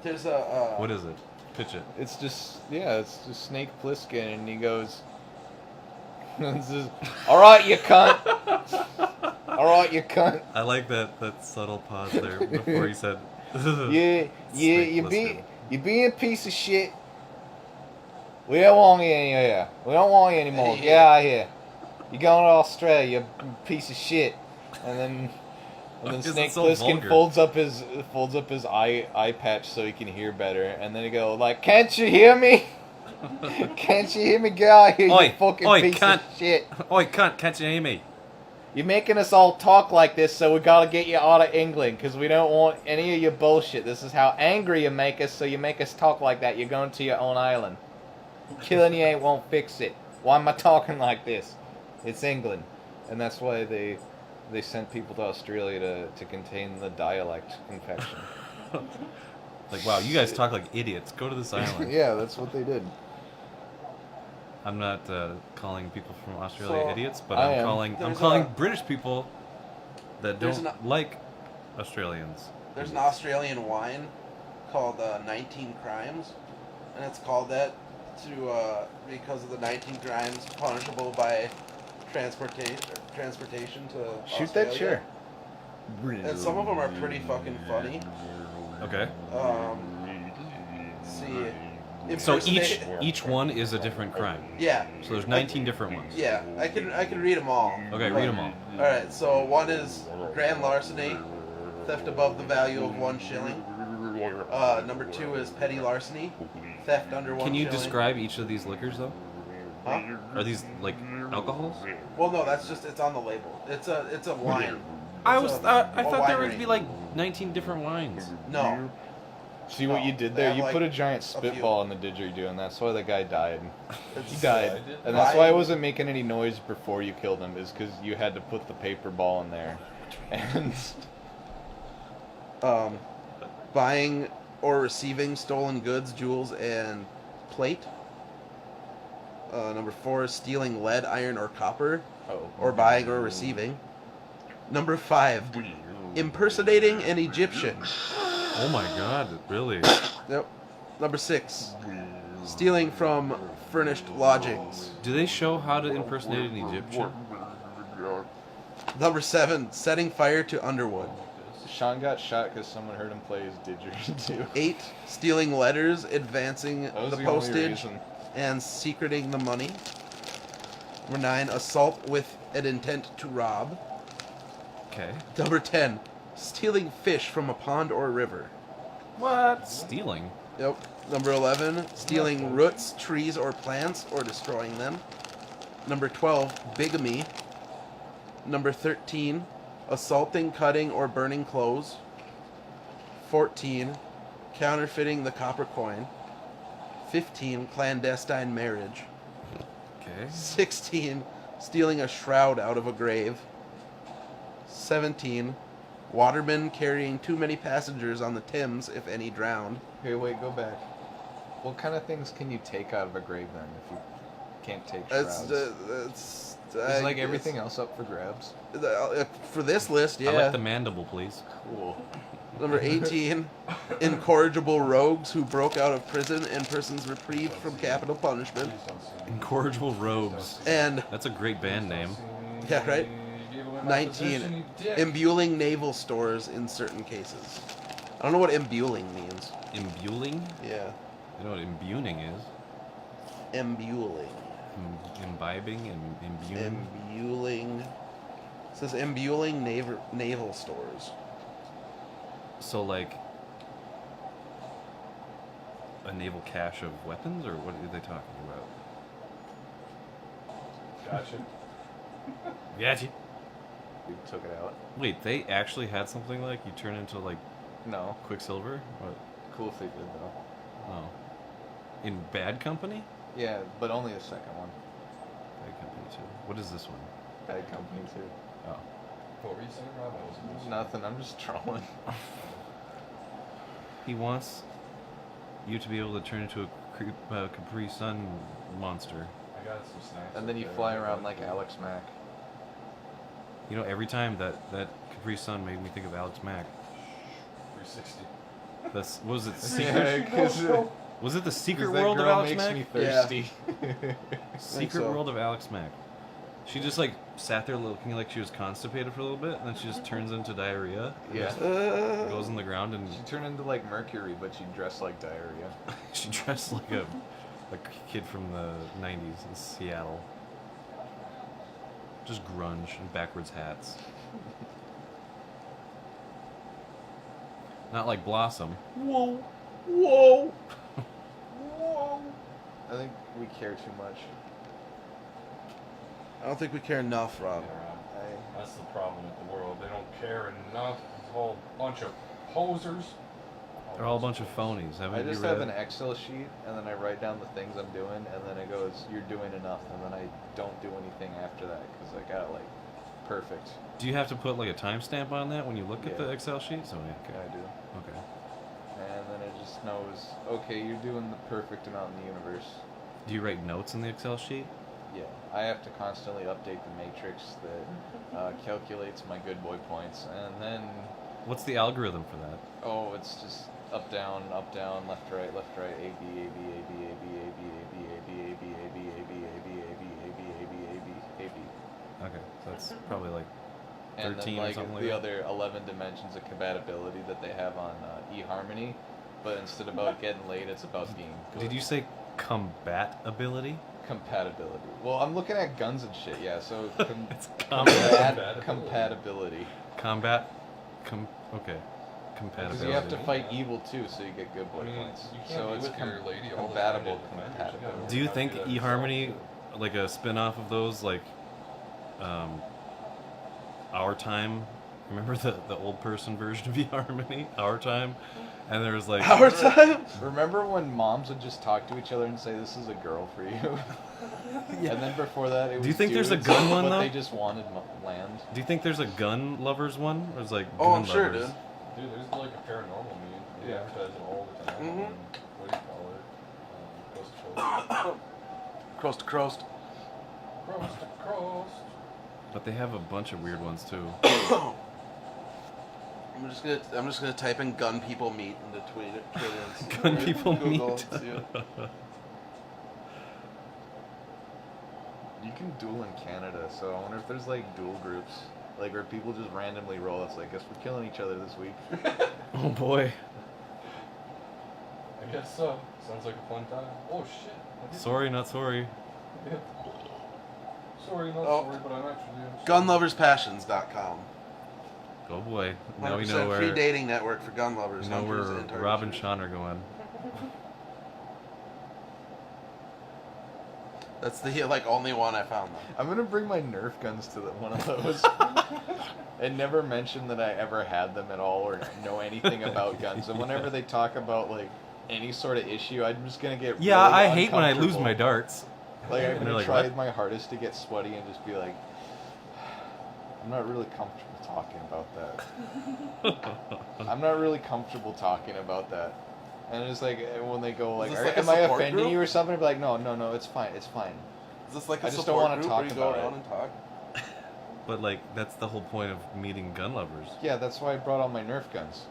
There's a. What is it? Pitch it. It's just Snake Plissken, and he goes, "All right, you cunt. All right, you cunt. I like that subtle pause there before he said. Yeah, Snake Plissken. you being a piece of shit. We don't want you here. We don't want you anymore. Hey, Get out of here. You're going to Australia, you piece of shit." And then Is it Snake so Plissken vulgar? folds up his eye patch so he can hear better, and then he go like, "Can't you hear me? Can't you hear me? Get out of here, Oi, you fucking oi, piece cunt. of shit. Oi, cunt! Can't you hear me? You're making us all talk like this, so we gotta get you out of England, because we don't want any of your bullshit. This is how angry you make us, so you make us talk like that. You're going to your own island. Killing you ain't won't fix it. Why am I talking like this? It's England." And that's why they sent people to Australia to contain the dialect infection. Like, wow, you guys talk like idiots. Go to this island. Yeah, that's what they did. I'm not calling people from Australia So, idiots, but I I'm am. calling There's calling a- British people that There's don't an- like Australians. There's an Australian wine called 19 Crimes, and it's called that because of the 19 crimes punishable by transportation to Shoot that Australia. chair. And some of them are pretty fucking funny. Okay. See, So impersonate- each one is a different crime. Yeah, So there's 19 different ones. yeah. I can read them all. Okay, read them all. All right. So one is grand larceny, theft above the value of 1 shilling. Number 2 is petty larceny, theft under 1 Can you shilling. describe each of these liquors though? Huh? Are these like alcohols? Well, no, that's just it's on the label. It's a wine. I It's was a- I a thought there winery. would be like 19 different wines. No. See what you did They there? have, You like, put a giant few. spitball in the didgeridoo, and that's why the guy died. He It's, died. did. And that's why I Why- wasn't making any noise before you killed him, is because you had to put the paper ball in there. And buying or receiving stolen goods, jewels, and plate. Number 4 is stealing lead, iron, or copper, or buying or receiving. Number 5, impersonating an Egyptian. Oh my god, really? Yep. Number 6, stealing from furnished lodgings. Do they show how to impersonate an Egyptian? Number 7, setting fire to Underwood. Sean got shot because someone heard him play his didgeridoo. 8, stealing letters, advancing That was the the only postage, reason. and secreting the money. Number 9, assault with an intent to rob. Okay. Number 10, stealing fish from a pond or river. What? Stealing? Yep. Number 11, stealing roots, trees, or plants, or destroying them. Number 12, bigamy. Number 13, assaulting, cutting, or burning clothes. 14, counterfeiting the copper coin. 15, clandestine marriage. Okay. 16, stealing a shroud out of a grave. 17, watermen carrying too many passengers on the Thames, if any drowned. Okay, wait, go back. What kind of things can you take out of a grave then if you can't take It's, shrouds? it's Is like everything else up for grabs? For this list, yeah. I like the mandible, please. Cool. Number 18, incorrigible rogues who broke out of prison and persons reprieved from capital punishment. Incorrigible Robes. And, That's a great band name. yeah, right? in my 19. possession, you dick. Imbuing naval stores in certain cases. I don't know what imbuing means. Imbuing? Yeah. You know what imbuing is? Imbuing. Imbibing and imbuing. Imbuing. It says imbuing naval stores. So like a naval cache of weapons, or what are they talking about? Gotcha. Gotcha. We took it out. Wait, they actually had something like you turn into like No. Quicksilver? What? Cool if they did though. Oh. In Bad Company? Yeah, but only the second one. Bad Company 2. What is this one? Bad Company too. Oh. What were you saying, Rob? I wasn't listening. Nothing. I'm just trolling. He wants you to be able to turn into a Capri Sun monster. I got some snacks. And then you up there. fly around like Alex Mack. You know, every time that Capri Sun made me think of Alex Mack. 360. That's was it? Yeah, 'cause Was it the Secret that World of girl Alex makes Mack? me thirsty. Secret so. World of Alex Mack. She just like sat there looking like she was constipated for a little bit, and then she just turns into diarrhea. And Yeah. just goes on the ground, and She turned into like Mercury, but she dressed like diarrhea. she dressed like a kid from the '90s in Seattle. Just grunge and backwards hats. Not like Blossom. Whoa, whoa, whoa. I think we care too much. I don't think we care enough, Rob. Yeah, Rob. I, That's the problem with the world. They don't care enough. A whole bunch of posers. They're all a bunch of phonies. Haven't I you just read? have an Excel sheet, and then I write down the things I'm doing, and then it goes, "You're doing enough," and then I don't do anything after that because I got like perfect. Do you have to put like a timestamp on that when you look at Yeah. the Excel sheet? So yeah, Okay, I do. okay. And then it just knows, okay, you're doing the perfect amount in the universe. Do you write notes in the Excel sheet? Yeah, I have to constantly update the matrix that calculates my good boy points, and then What's the algorithm for that? oh, it's just up down, left right, A B A B A B A B A B A B A B A B A B A B A B A B A B A B A B A B. Okay, so that's probably like And 13 then or like something like the that. other 11 dimensions of compatibility that they have on eHarmony, but instead about getting laid, it's about being good. Did you say combatability? Compatibility. Well, I'm looking at guns and shit, yeah, so It's combat. compatibility. Okay. Compatibility. Because you have to fight evil too, so you get good boy I mean, points. you can't So be it's with your lady all the compatible time to defend her. She gotta compatibility. Do you learn how to think do that herself, eHarmony, too. like a spin-off of those, like Our Time? Remember the old person version of eHarmony? Our Time? And there was like Our time? Remember when moms would just talk to each other and say, "This is a girl for you"? Yeah. And then before that, it was Do you think there's a dudes, gun one, but though? they just wanted land. Do you think there's a gun lovers one? Or is like Oh, gun I'm sure, lovers? dude. Dude, there's like a paranormal meme. They Yeah. advertise it all the time. Mhm. What do you call it? Croast to croast. Croast to croast. But they have a bunch of weird ones too. I'm just gonna type in "gun people meet" into Twitter. and Gun or people Google meet. and see it. You can duel in Canada, so I wonder if there's like duel groups, like where people just randomly roll. It's like, guess we're killing each other this week. Oh boy. I guess so. Sounds like a fun time. Oh shit. I did- Sorry, not sorry. Yeah. Sorry, not Oh. sorry, but I'm actually. Gunloverspassions.com. Oh boy. Now we 100% know free where dating network for gun lovers. we know where hunters, and Rob and target Sean are going. shooters. That's the like only one I found though. I'm gonna bring my Nerf guns to one of those, and never mention that I ever had them at all or know anything about guns. And whenever they talk about like any sort of issue, I'm just gonna get Yeah, really I hate when I lose uncomfortable. my darts. Like I'm And they're gonna like, try "What?" my hardest to get sweaty and just be like, I'm not really comfortable talking about that. I'm not really comfortable talking about that. And it's like when they go like, this like a am I support offending group? you or something? I'd be like, no, it's fine, it's fine. Is this like a I just don't support wanna group talk where you go about it. around and talk? But like that's the whole point of meeting gun lovers. Yeah, that's why I brought all my Nerf guns.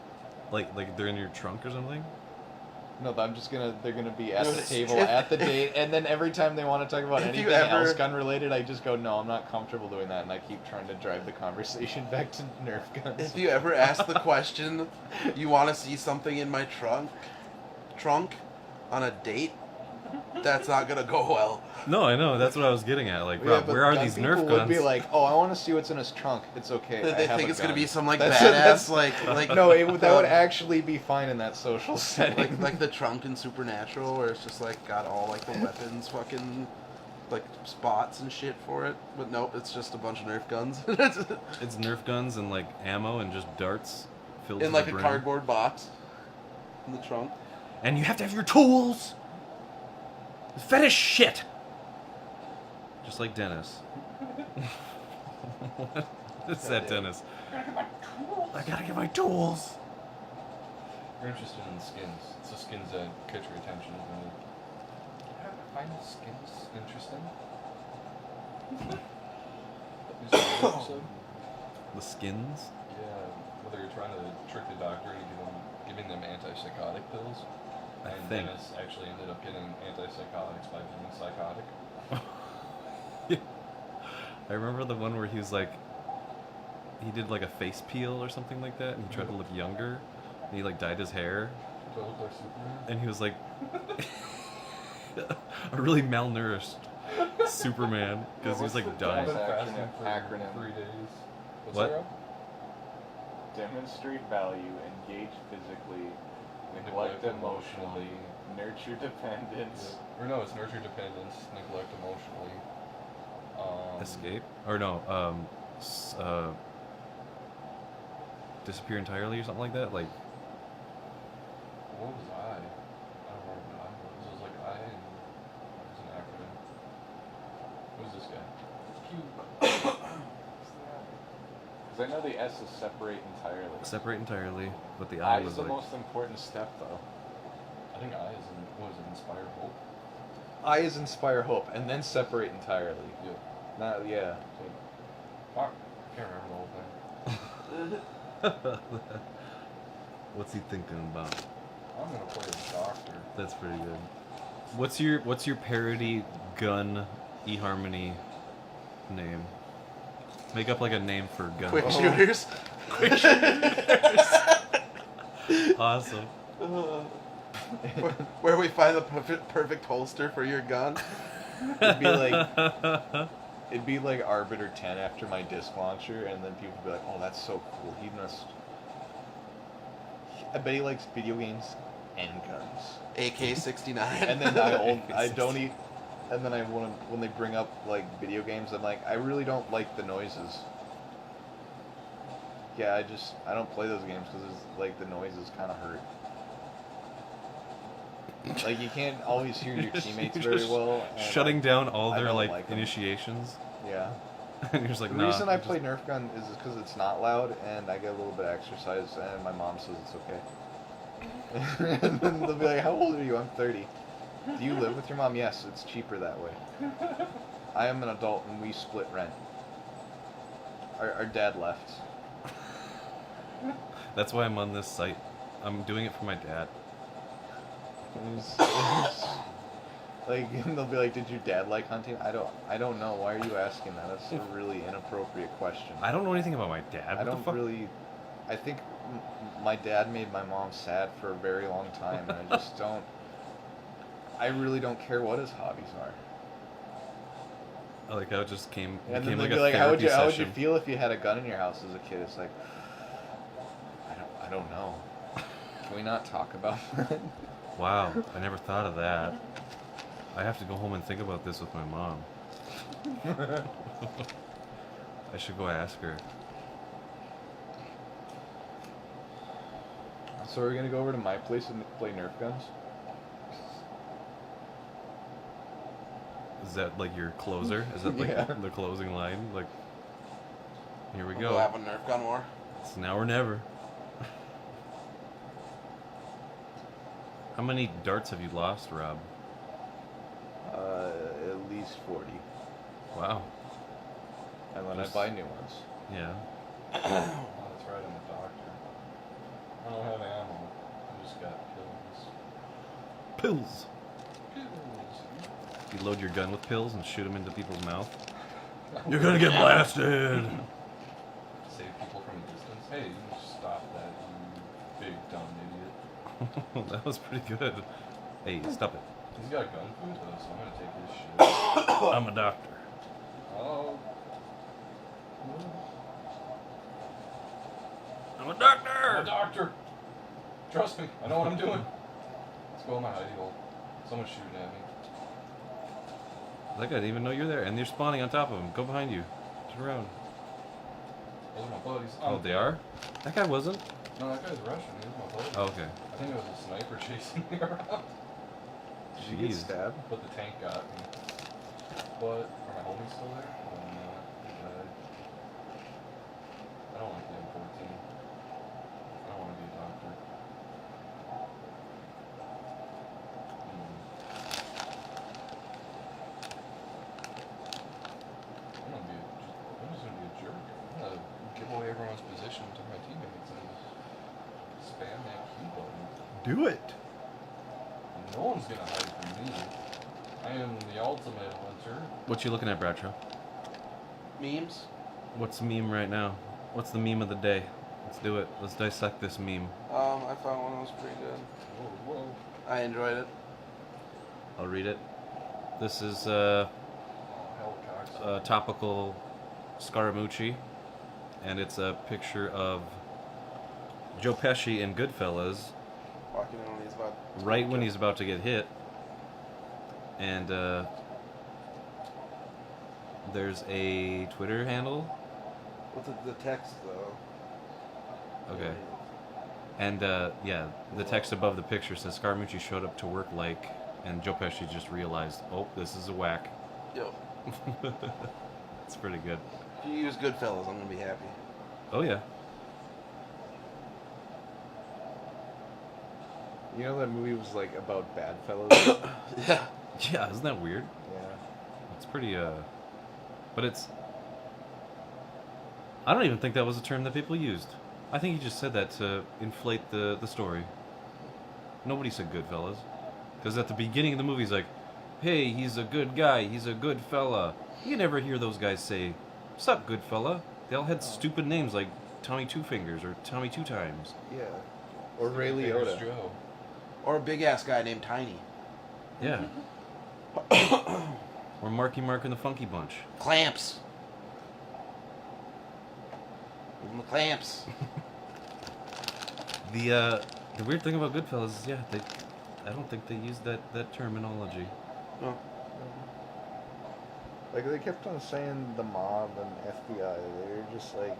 Like they're in your trunk or something? No, they're gonna be at the Dude, table if- at the date, and then every time they want to talk about If you anything else ever- gun related, I just go, no, I'm not comfortable doing that, and I keep trying to drive the conversation back to Nerf guns. If you ever ask the question, you want to see something in my trunk on a date, that's not gonna go well. No, I know. That's what I was getting at. Like, Yeah, Rob, but where are gun these people Nerf would guns? be like, oh, I want to see what's in his trunk. It's okay. They I have think a it's gonna gun." be some like That's- badass like No, that would actually be fine in that social setting. like the trunk in Supernatural, where it's just like got all like the weapons, fucking like spots and shit for it. But nope, it's just a bunch of Nerf guns It's Nerf guns and like ammo and just darts filled in to like the a brim. cardboard box in the trunk. And you have to have your tools. Fetish shit. Just like Dennis. What is that, Dennis? I gotta get my tools. If you're interested in the skins, it's the skins that catch your attention. Isn't it? I find the skins interesting. Is that the episode? The skins? Yeah, whether you're trying to trick the doctor into giving them antipsychotic pills. I And think. Dennis actually ended up getting antipsychotics by being psychotic. I remember the one where he was like, he did like a face peel or something like that, and he tried to look younger, and he like dyed his hair, Do I look like Superman? and he was like a really malnourished Superman because he was like dying. I've been fasting Acronym. for Acronym. 3 days. What's What? that, Rob? Demonstrate value, engage physically, neglect emotionally, nurture dependence. Or no, it's nurture dependence, neglect emotionally. Escape? Or no, disappear entirely or something like that? Like, What was I? I don't remember what I was. It was like I and it was an acronym. Who's this guy? Because I know the S is separate entirely. separate entirely, but the I I was is the like, most important step, though. I think I is in, what is it, Inspire Hope? I is inspire hope, and then separate entirely. Yeah. Not, yeah. So, fuck. I can't remember the whole thing. what's he thinking about? I'm gonna play a doctor. That's pretty good. What's your parody gun eHarmony name? Make up like a name for gun. Quick shooters. Awesome. Where we find the perfect holster for your gun. It'd be like Arbiter 10 after my disc launcher, and then people would be like, "Oh, that's so cool. He must." I bet he likes video games and guns. AK-69. And then I don't eat. And then when they bring up like video games, I'm like, I really don't like the noises. Yeah, I don't play those games because like the noises kind of hurt. Like you can't always hear your teammates You're very just well. And Shutting down all I their don't like, like 'em. initiations. Yeah. And you're just like, The nah. reason I just- play Nerf gun is because it's not loud and I get a little bit of exercise, and my mom says it's okay. And then they'll be like, "How old are you?" "I'm 30. "Do you live with your mom?" "Yes, it's cheaper that way." "I am an adult and we split rent." Our dad left. That's why I'm on this site. I'm doing it for my dad. Like, and they'll be like, "Did your dad like hunting?" I don't know. Why are you asking that? That's a really inappropriate question. I don't know anything about my dad. I What the don't fuck? really. I think my dad made my mom sad for a very long time, and I just don't. I really don't care what his hobbies are. Like how it just became And then like they'd be a like, "How would therapy you session. feel if you had a gun in your house as a kid?" It's like, I don't know. Can we not talk about that? Wow, I never thought of that. I have to go home and think about this with my mom. I should go ask her. So we're gonna go over to my place and play Nerf guns. Is that like your closer? Is that like Yeah. the closing line? Like, here we We'll go. have a Nerf gun war. It's now or never. How many darts have you lost, Rob? At least 40, Wow. and then Just- I buy new ones. Yeah. Oh, that's right, I'm a doctor. I don't have ammo. I just got pills. Pills. You load your gun with pills and shoot them into people's mouth. You're gonna get blasted. Save people from a distance. Hey, you stop that, you big dumb idiot. That was pretty good. Hey, stop it. He's got gun food though, so I'm gonna take his shit. I'm a doctor. Oh. I'm a I'm a doctor. doctor. Trust me, I know what I'm doing. Let's go in my hidey hole. Someone's shooting at me. That guy didn't even know you're there, and you're spawning on top of him. Go behind you. Turn around. Those are my buddies. Oh, they are? That guy wasn't. No, that guy's Russian. He was my buddy. Oh, okay. I think it was a sniper chasing me around. Did you get Jeez. stabbed? But the tank got me. But are my homies still there? Oh no, they died. I don't like the M14. I don't want to be a doctor. I'm just gonna be a jerk. I'm gonna give away everyone's position to my teammates and just spam that Q button. Do it. No one's gonna hide from me. I am the ultimate hunter. What you looking at, Bradshaw? Memes? What's the meme right now? What's the meme of the day? Let's do it. Let's dissect this meme. I found one that was pretty good. Whoa, whoa. I enjoyed it. I'll read it. This is Oh, hell, cocksucker. topical Scaramucci, and it's a picture of Joe Pesci in Goodfellas Walking in when he's about. right when he's about to get hit, and there's a Twitter handle. What's the text though? Okay. And yeah, the text above the picture says Scaramucci showed up to work like, and Joe Pesci just realized, oh, this is a whack. Yo, It's pretty good. if you use Goodfellas, I'm gonna be happy. Oh yeah. You know that movie was like about bad fellows? Yeah. Yeah, isn't that weird? Yeah. It's pretty but it's, I don't even think that was a term that people used. I think he just said that to inflate the story. Nobody said good fellas. Because at the beginning of the movie he's like, hey, he's a good guy, he's a good fella. You never hear those guys say, sup good fella. They all had stupid names like Tommy Two Fingers or Tommy Two Times. Yeah. Or Ray Fingers Liotta. Joe. Or a big ass guy named Tiny. Yeah. Or Marky Mark and the Funky Bunch. Clamps. Give him the clamps. The weird thing about Goodfellas is, yeah, I don't think they used that terminology. No. Like, they kept on saying the mob and FBI. They were just like...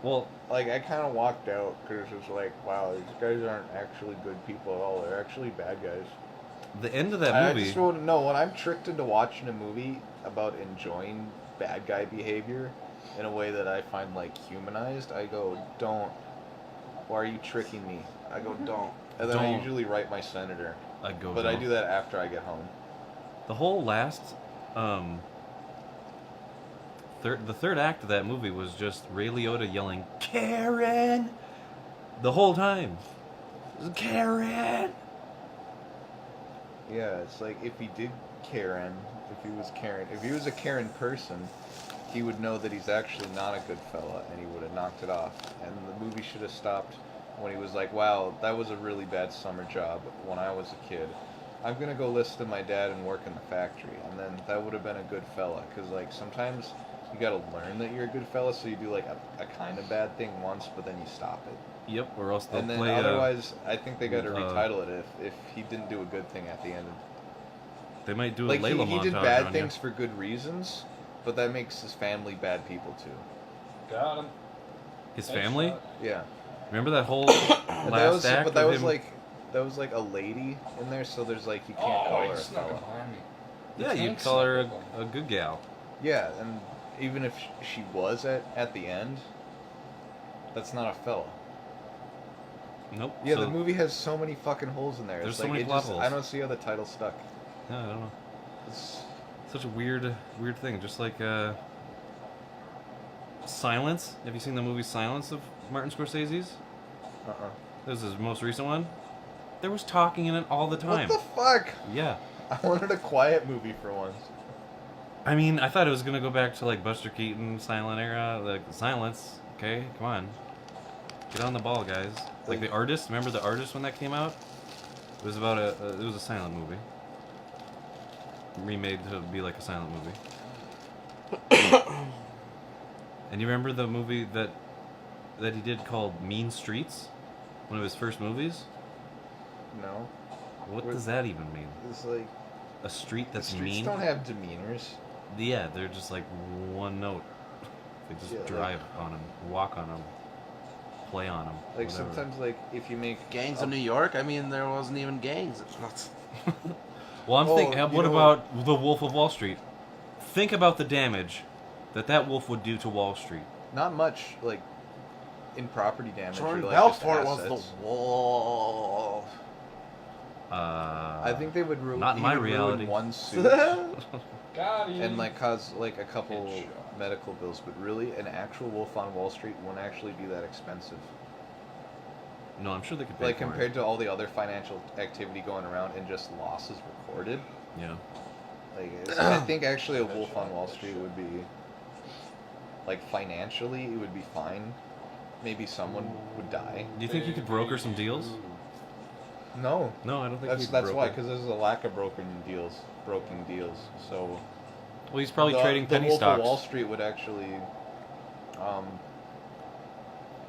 Well, Like, I kind of walked out because it was like, wow, these guys aren't actually good people at all. They're actually bad guys. the end of that I movie. just wrote, no, when I'm tricked into watching a movie about enjoying bad guy behavior in a way that I find, like, humanized, I go, don't. Why are you tricking me? I go, don't. And then I Don't. usually write my senator. I go. But I don't. do that after I get home. The whole last, the third act of that movie was just Ray Liotta yelling "Karen" the whole time. Karen. Yeah, it's like if he did Karen, if he was a Karen person, he would know that he's actually not a good fella, and he would have knocked it off. And the movie should have stopped when he was like, wow, that was a really bad summer job when I was a kid. I'm going to go listen to my dad and work in the factory. And then that would have been a good fella. Because, like, sometimes you got to learn that you're a good fella, so you do, like, a kind of bad thing once, but then you stop it. Yep. Or else they'll And then play. otherwise, I think they got to retitle it if he didn't do a good thing at the end. They might do a Like, Layla he did montage bad on things for good reasons, but that makes his family bad people, too. Got him. you. His family. Headshot. Yeah. Remember that whole But last act that of was him? like that was like a lady in there, so there's like you can't Oh, call he her a snuck fella. up behind me. The Yeah, you'd tank call her snuck up on a me. good gal. Yeah, and even if she was at the end, that's not a fella. Nope. Yeah, so, the movie has so many fucking holes in there. There's It's so like, many it plot just, holes. I don't see how the title stuck. No, I don't know. It's, Such a weird thing. Just like Silence. Have you seen the movie Silence of Martin Scorsese's? uh-uh. This is his most recent one. There was talking in it all the time. What the fuck? Yeah. I wanted a quiet movie for once. I mean, I thought it was gonna go back to like Buster Keaton silent era, like silence. Okay, come on, get on the ball, guys. Like The Artist. Remember The Artist when that came out? It was about it was a silent movie, remade to be like a silent movie. And you remember the movie that he did called Mean Streets, one of his first movies? No. What does that even mean? It's like A street that's the streets mean? don't have demeanors. Yeah, they're just like one note. They just Yeah, like- drive on them, walk on them, play on them. Like sometimes, like if you make Gangs of New York. I mean, there wasn't even gangs. Well, I'm Oh, thinking. you What know- about the Wolf of Wall Street? Think about the damage that wolf would do to Wall Street. not much like in property damage. or, Jordan like, just Belfort was assets. the wolf. I think they would ruin. not in my he would ruin reality. one suit Got him. and like cause like a couple Headshot. medical bills, but really, an actual Wolf on Wall Street won't actually be that expensive. No, I'm sure they could pay Like for compared it. to all the other financial activity going around and just losses recorded. Yeah. Like I think actually a Wolf on Wall Street would be like financially it would be fine. Maybe someone would die. Do you think you could broker some deals? No, No, I don't think that's you could that's why broker. because there's a lack of broken deals. So Well, he's probably trading the penny Wolf stocks. of Wall Street would actually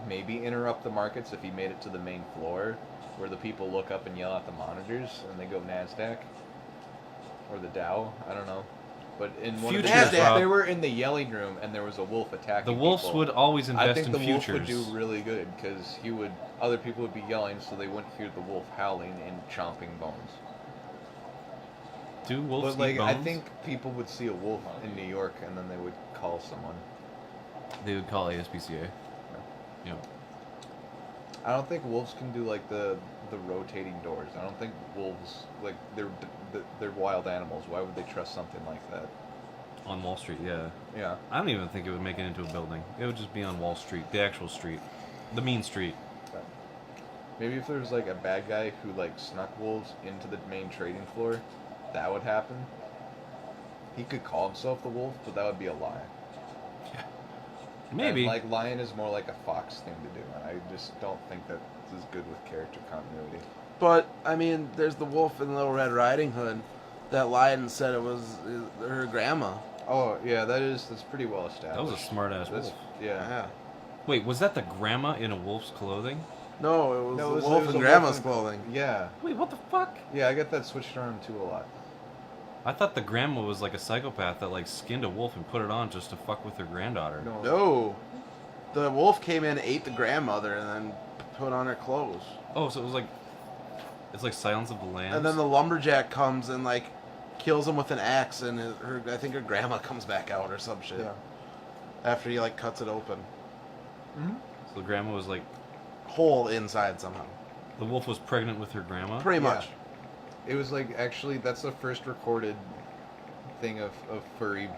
maybe interrupt the markets if he made it to the main floor, where the people look up and yell at the monitors and they go Nasdaq or the Dow. I don't know. But in one of the Futures, if Rob. they were in the yelling room and there was a wolf attacking The wolves people, would always invest I think in the wolf futures. would do really good because other people would be yelling, so they wouldn't hear the wolf howling and chomping bones. Do wolves But like, eat bones? I think people would see a wolf in New York and then they would call someone. They would call ASPCA. Yeah. I don't think wolves can do like the rotating doors. I don't think wolves like they're wild animals. Why would they trust something like that? On Wall Street, yeah. Yeah. I don't even think it would make it into a building. It would just be on Wall Street, the actual street, the mean street. Maybe if there was like a bad guy who like snuck wolves into the main trading floor, that would happen. He could call himself the wolf, but that would be a lie. Maybe. And, like lion is more like a fox thing to do, and I just don't think that is good with character continuity. But I mean, there's the wolf in Little Red Riding Hood. That lion said it was her grandma. Oh yeah, that's pretty well established. That was a smart ass That's- wolf. Yeah. Wait, was that the grandma in a wolf's clothing? No, it was No, the it wolf was in a grandma's wolf in- clothing. Yeah. Wait, what the fuck? Yeah, I get that switched around too a lot. I thought the grandma was like a psychopath that like skinned a wolf and put it on just to fuck with her granddaughter. No. No, the wolf came in, ate the grandmother, and then put on her clothes. Oh, so it's like Silence of the Lambs. And then the lumberjack comes and like kills him with an axe, and I think her grandma comes back out or some shit. Yeah. After he like cuts it open, So the grandma was like, whole inside somehow. the wolf was pregnant with her grandma. Pretty Yeah. much. It was like actually that's the first recorded thing of furry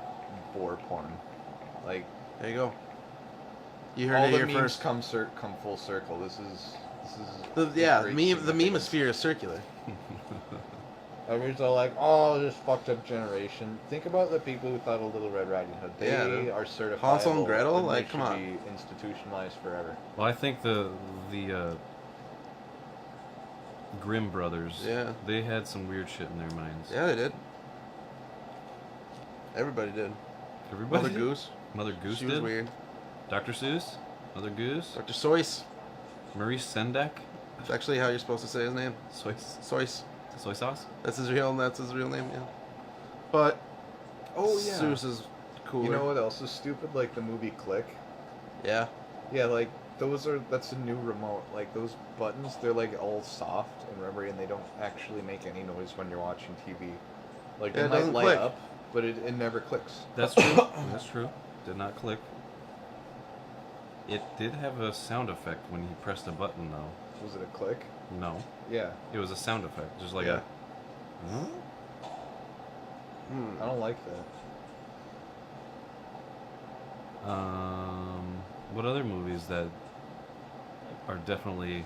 boar porn. Like There you go. You heard all it the here memes first. come full circle. This is The great the significance. memosphere is circular. Everyone's all like, "Oh, this fucked up generation." Think about the people who thought of Little Red Riding Hood. They Yeah, are certified. Hansel and Gretel? Like, come on. Be institutionalized forever. Well, I think the Grimm brothers. Yeah. They had some weird shit in their minds. Yeah, they did. Everybody did. Everybody. Mother Goose. Mother Goose She did. was weird. Dr. Seuss. Mother Goose. Dr. Seuss. Maurice Sendak. That's actually how you're supposed to say his name. Soy Seuss. sauce. That's his real name, yeah. But Oh yeah. Seuss is cooler. You know what else is stupid? Like the movie Click. Yeah. Yeah, like that's a new remote. Like those buttons, they're like all soft and rubbery, and they don't actually make any noise when you're watching TV. Like Yeah, it it might doesn't light click. up, but it never clicks. That's true. That's true. Did not click. It did have a sound effect when you pressed a button, though. Was it a click? No, Yeah. it was a sound effect, just like Yeah. I don't like that. What other movies that are definitely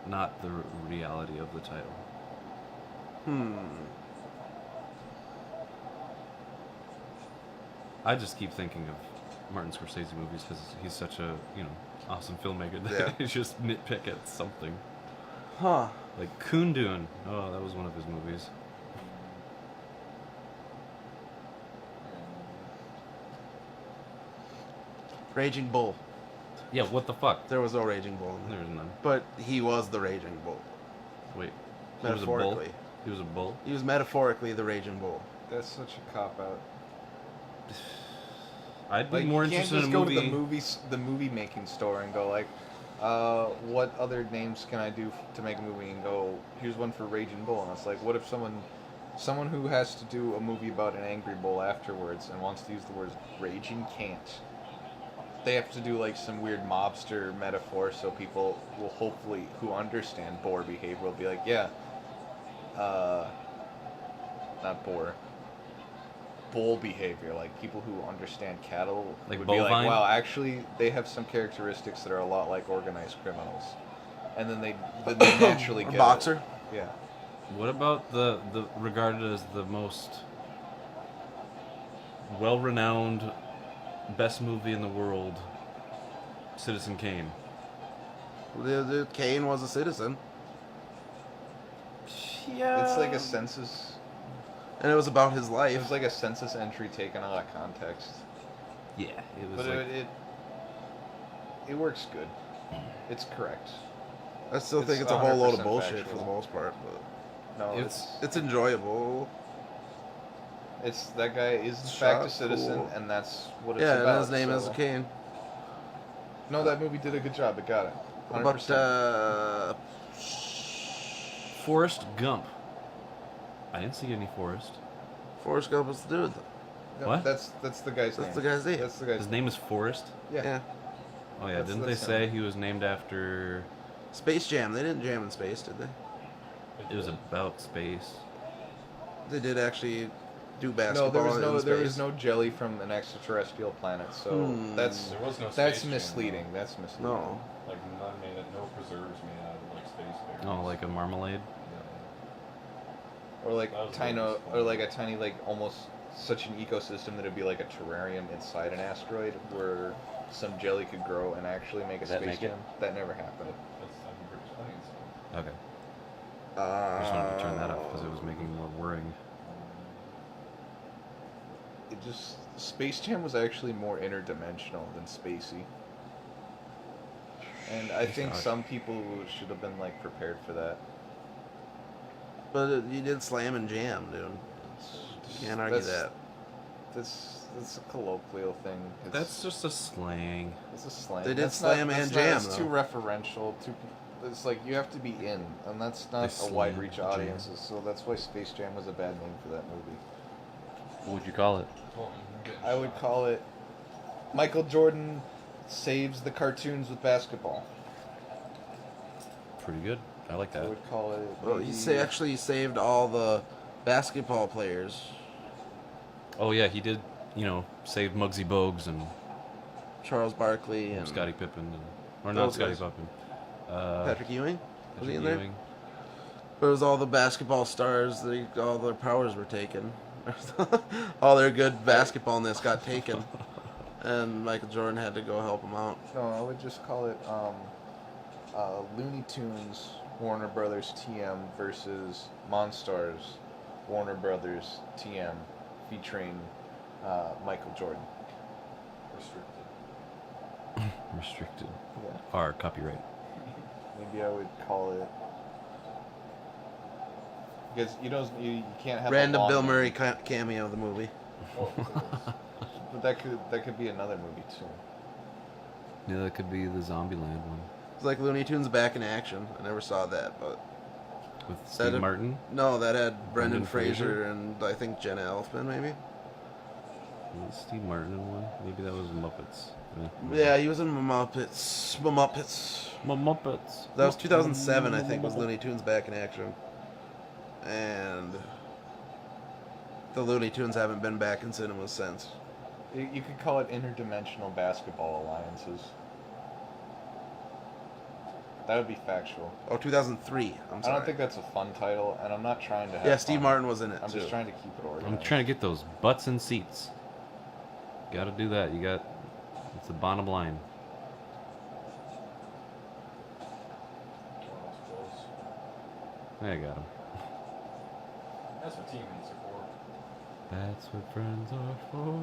not the reality of the title. I just keep thinking of Martin Scorsese movies because he's such a awesome filmmaker that Yeah. he just nitpick at something. Huh. Like Kundun. Oh, that was one of his movies. Raging Bull. Yeah, what the fuck? There was no Raging Bull in there. There's none. But he was the Raging Bull. Wait. He was a bull? Metaphorically. He was a bull? He was metaphorically the Raging Bull. That's such a cop out. I'd be Like, more you can't interested just in a go movie. to the movie making store and go like, what other names can I do to make a movie? And go, here's one for Raging Bull. And it's like, what if someone who has to do a movie about an angry bull afterwards and wants to use the words raging can't. They have to do like some weird mobster metaphor so people will hopefully who understand boar behavior will be like, yeah, not boar. Bull behavior, like people who understand cattle Like would be like, bovine? wow, actually they have some characteristics that are a lot like organized criminals, and then they naturally Or get boxer. It. Yeah, What about the regarded as the most well-renowned, best movie in the world, Citizen Kane? The Kane was a citizen, Yeah. it's like a census. and it was about his It life. was like a census entry taken out of context, Yeah, it was but like it works good. It's correct. I still it's think it's a whole load of 100% bullshit factual. for the most part, but No, it's enjoyable. it's that guy is in Shot, fact a citizen, cool. and that's what it's Yeah, about. and his name is so- Kane. No, that movie did a good job. It got it. 100%. But Forrest Gump. I didn't see any Forrest. Forrest Gump was the dude. No, What? That's the guy's name. That's the guy's name. That's the guy's His name is Forrest? Yeah. Yeah. Oh yeah, That's- didn't they that's say him. he was named after... Space Jam. They didn't jam in space, did they? It was about space. They did actually do No, basketball there in was space. no jelly from an extraterrestrial planet, so that's There was no that's Space Jam, misleading. That's misleading. No. Like none made it, no preserves made out of like space berries. Oh, like a marmalade? Yeah. Or like That was tiny, really or like a tiny, like almost such an ecosystem that it'd be like a terrarium inside an asteroid where some jelly could grow and actually make a That space make it? jam. That never happened. That's I'm British science. So. Okay. I just wanted to turn that off because it was making more whirring. It just Space Jam was actually more interdimensional than spacey. And I think Gosh. some people should have been like prepared for that. But you did slam and jam, dude. You can't argue that. That's a colloquial thing. That's just a slang. It's a slang. They did That's slam not, and that's jam, Not, it's too though. referential. It's like you have to be in, and that's not They a wide slam reach and audiences. So that's why Space Jam was a bad name for that movie. What would you call it? Well, I'm getting I would shot. call it Michael Jordan saves the cartoons with basketball. Pretty good. I like I that. would call it. Well, maybe- actually saved all the basketball players. Oh yeah, he did, save Muggsy Bogues and Charles Barkley and Scottie Pippen. Or not Those Scottie guys. Pippen. Patrick Ewing. Was he Patrick in there? Ewing. But it was all the basketball stars. All their powers were taken. All their good basketballness got taken, and Michael Jordan had to go help them out. No, I would just call it Looney Tunes Warner Brothers TM versus Monstars Warner Brothers TM featuring Michael Jordan. Restricted. Restricted. Yeah. Or copyright. Maybe I would call it because you can't have a Random long Bill name. Murray cameo of the movie. Oh, But that could be another movie too. Yeah, that could be the Zombieland one. It's like Looney Tunes back in action. I never saw that, but With That Steve a- Martin. no, that had Brendan Brendan Fraser Fraser? and I think Jenna Elfman maybe. Was it Steve Martin in one? Maybe that was Muppets. Yeah, he was in Muppets. Muppets. Muppets. That was 2007, I think, was Looney Tunes back in action. And the Looney Tunes haven't been back in cinemas since. You could call it interdimensional basketball alliances. That would be factual. Oh, 2003. I'm I sorry. don't think that's a fun title, and I'm not trying to have Yeah, Steve fun. Martin was in it I'm too. just trying to keep it organized. I'm trying to get those butts and seats. Got to do that. It's the bottom line. I got him. That's what teammates are for. That's what friends are for.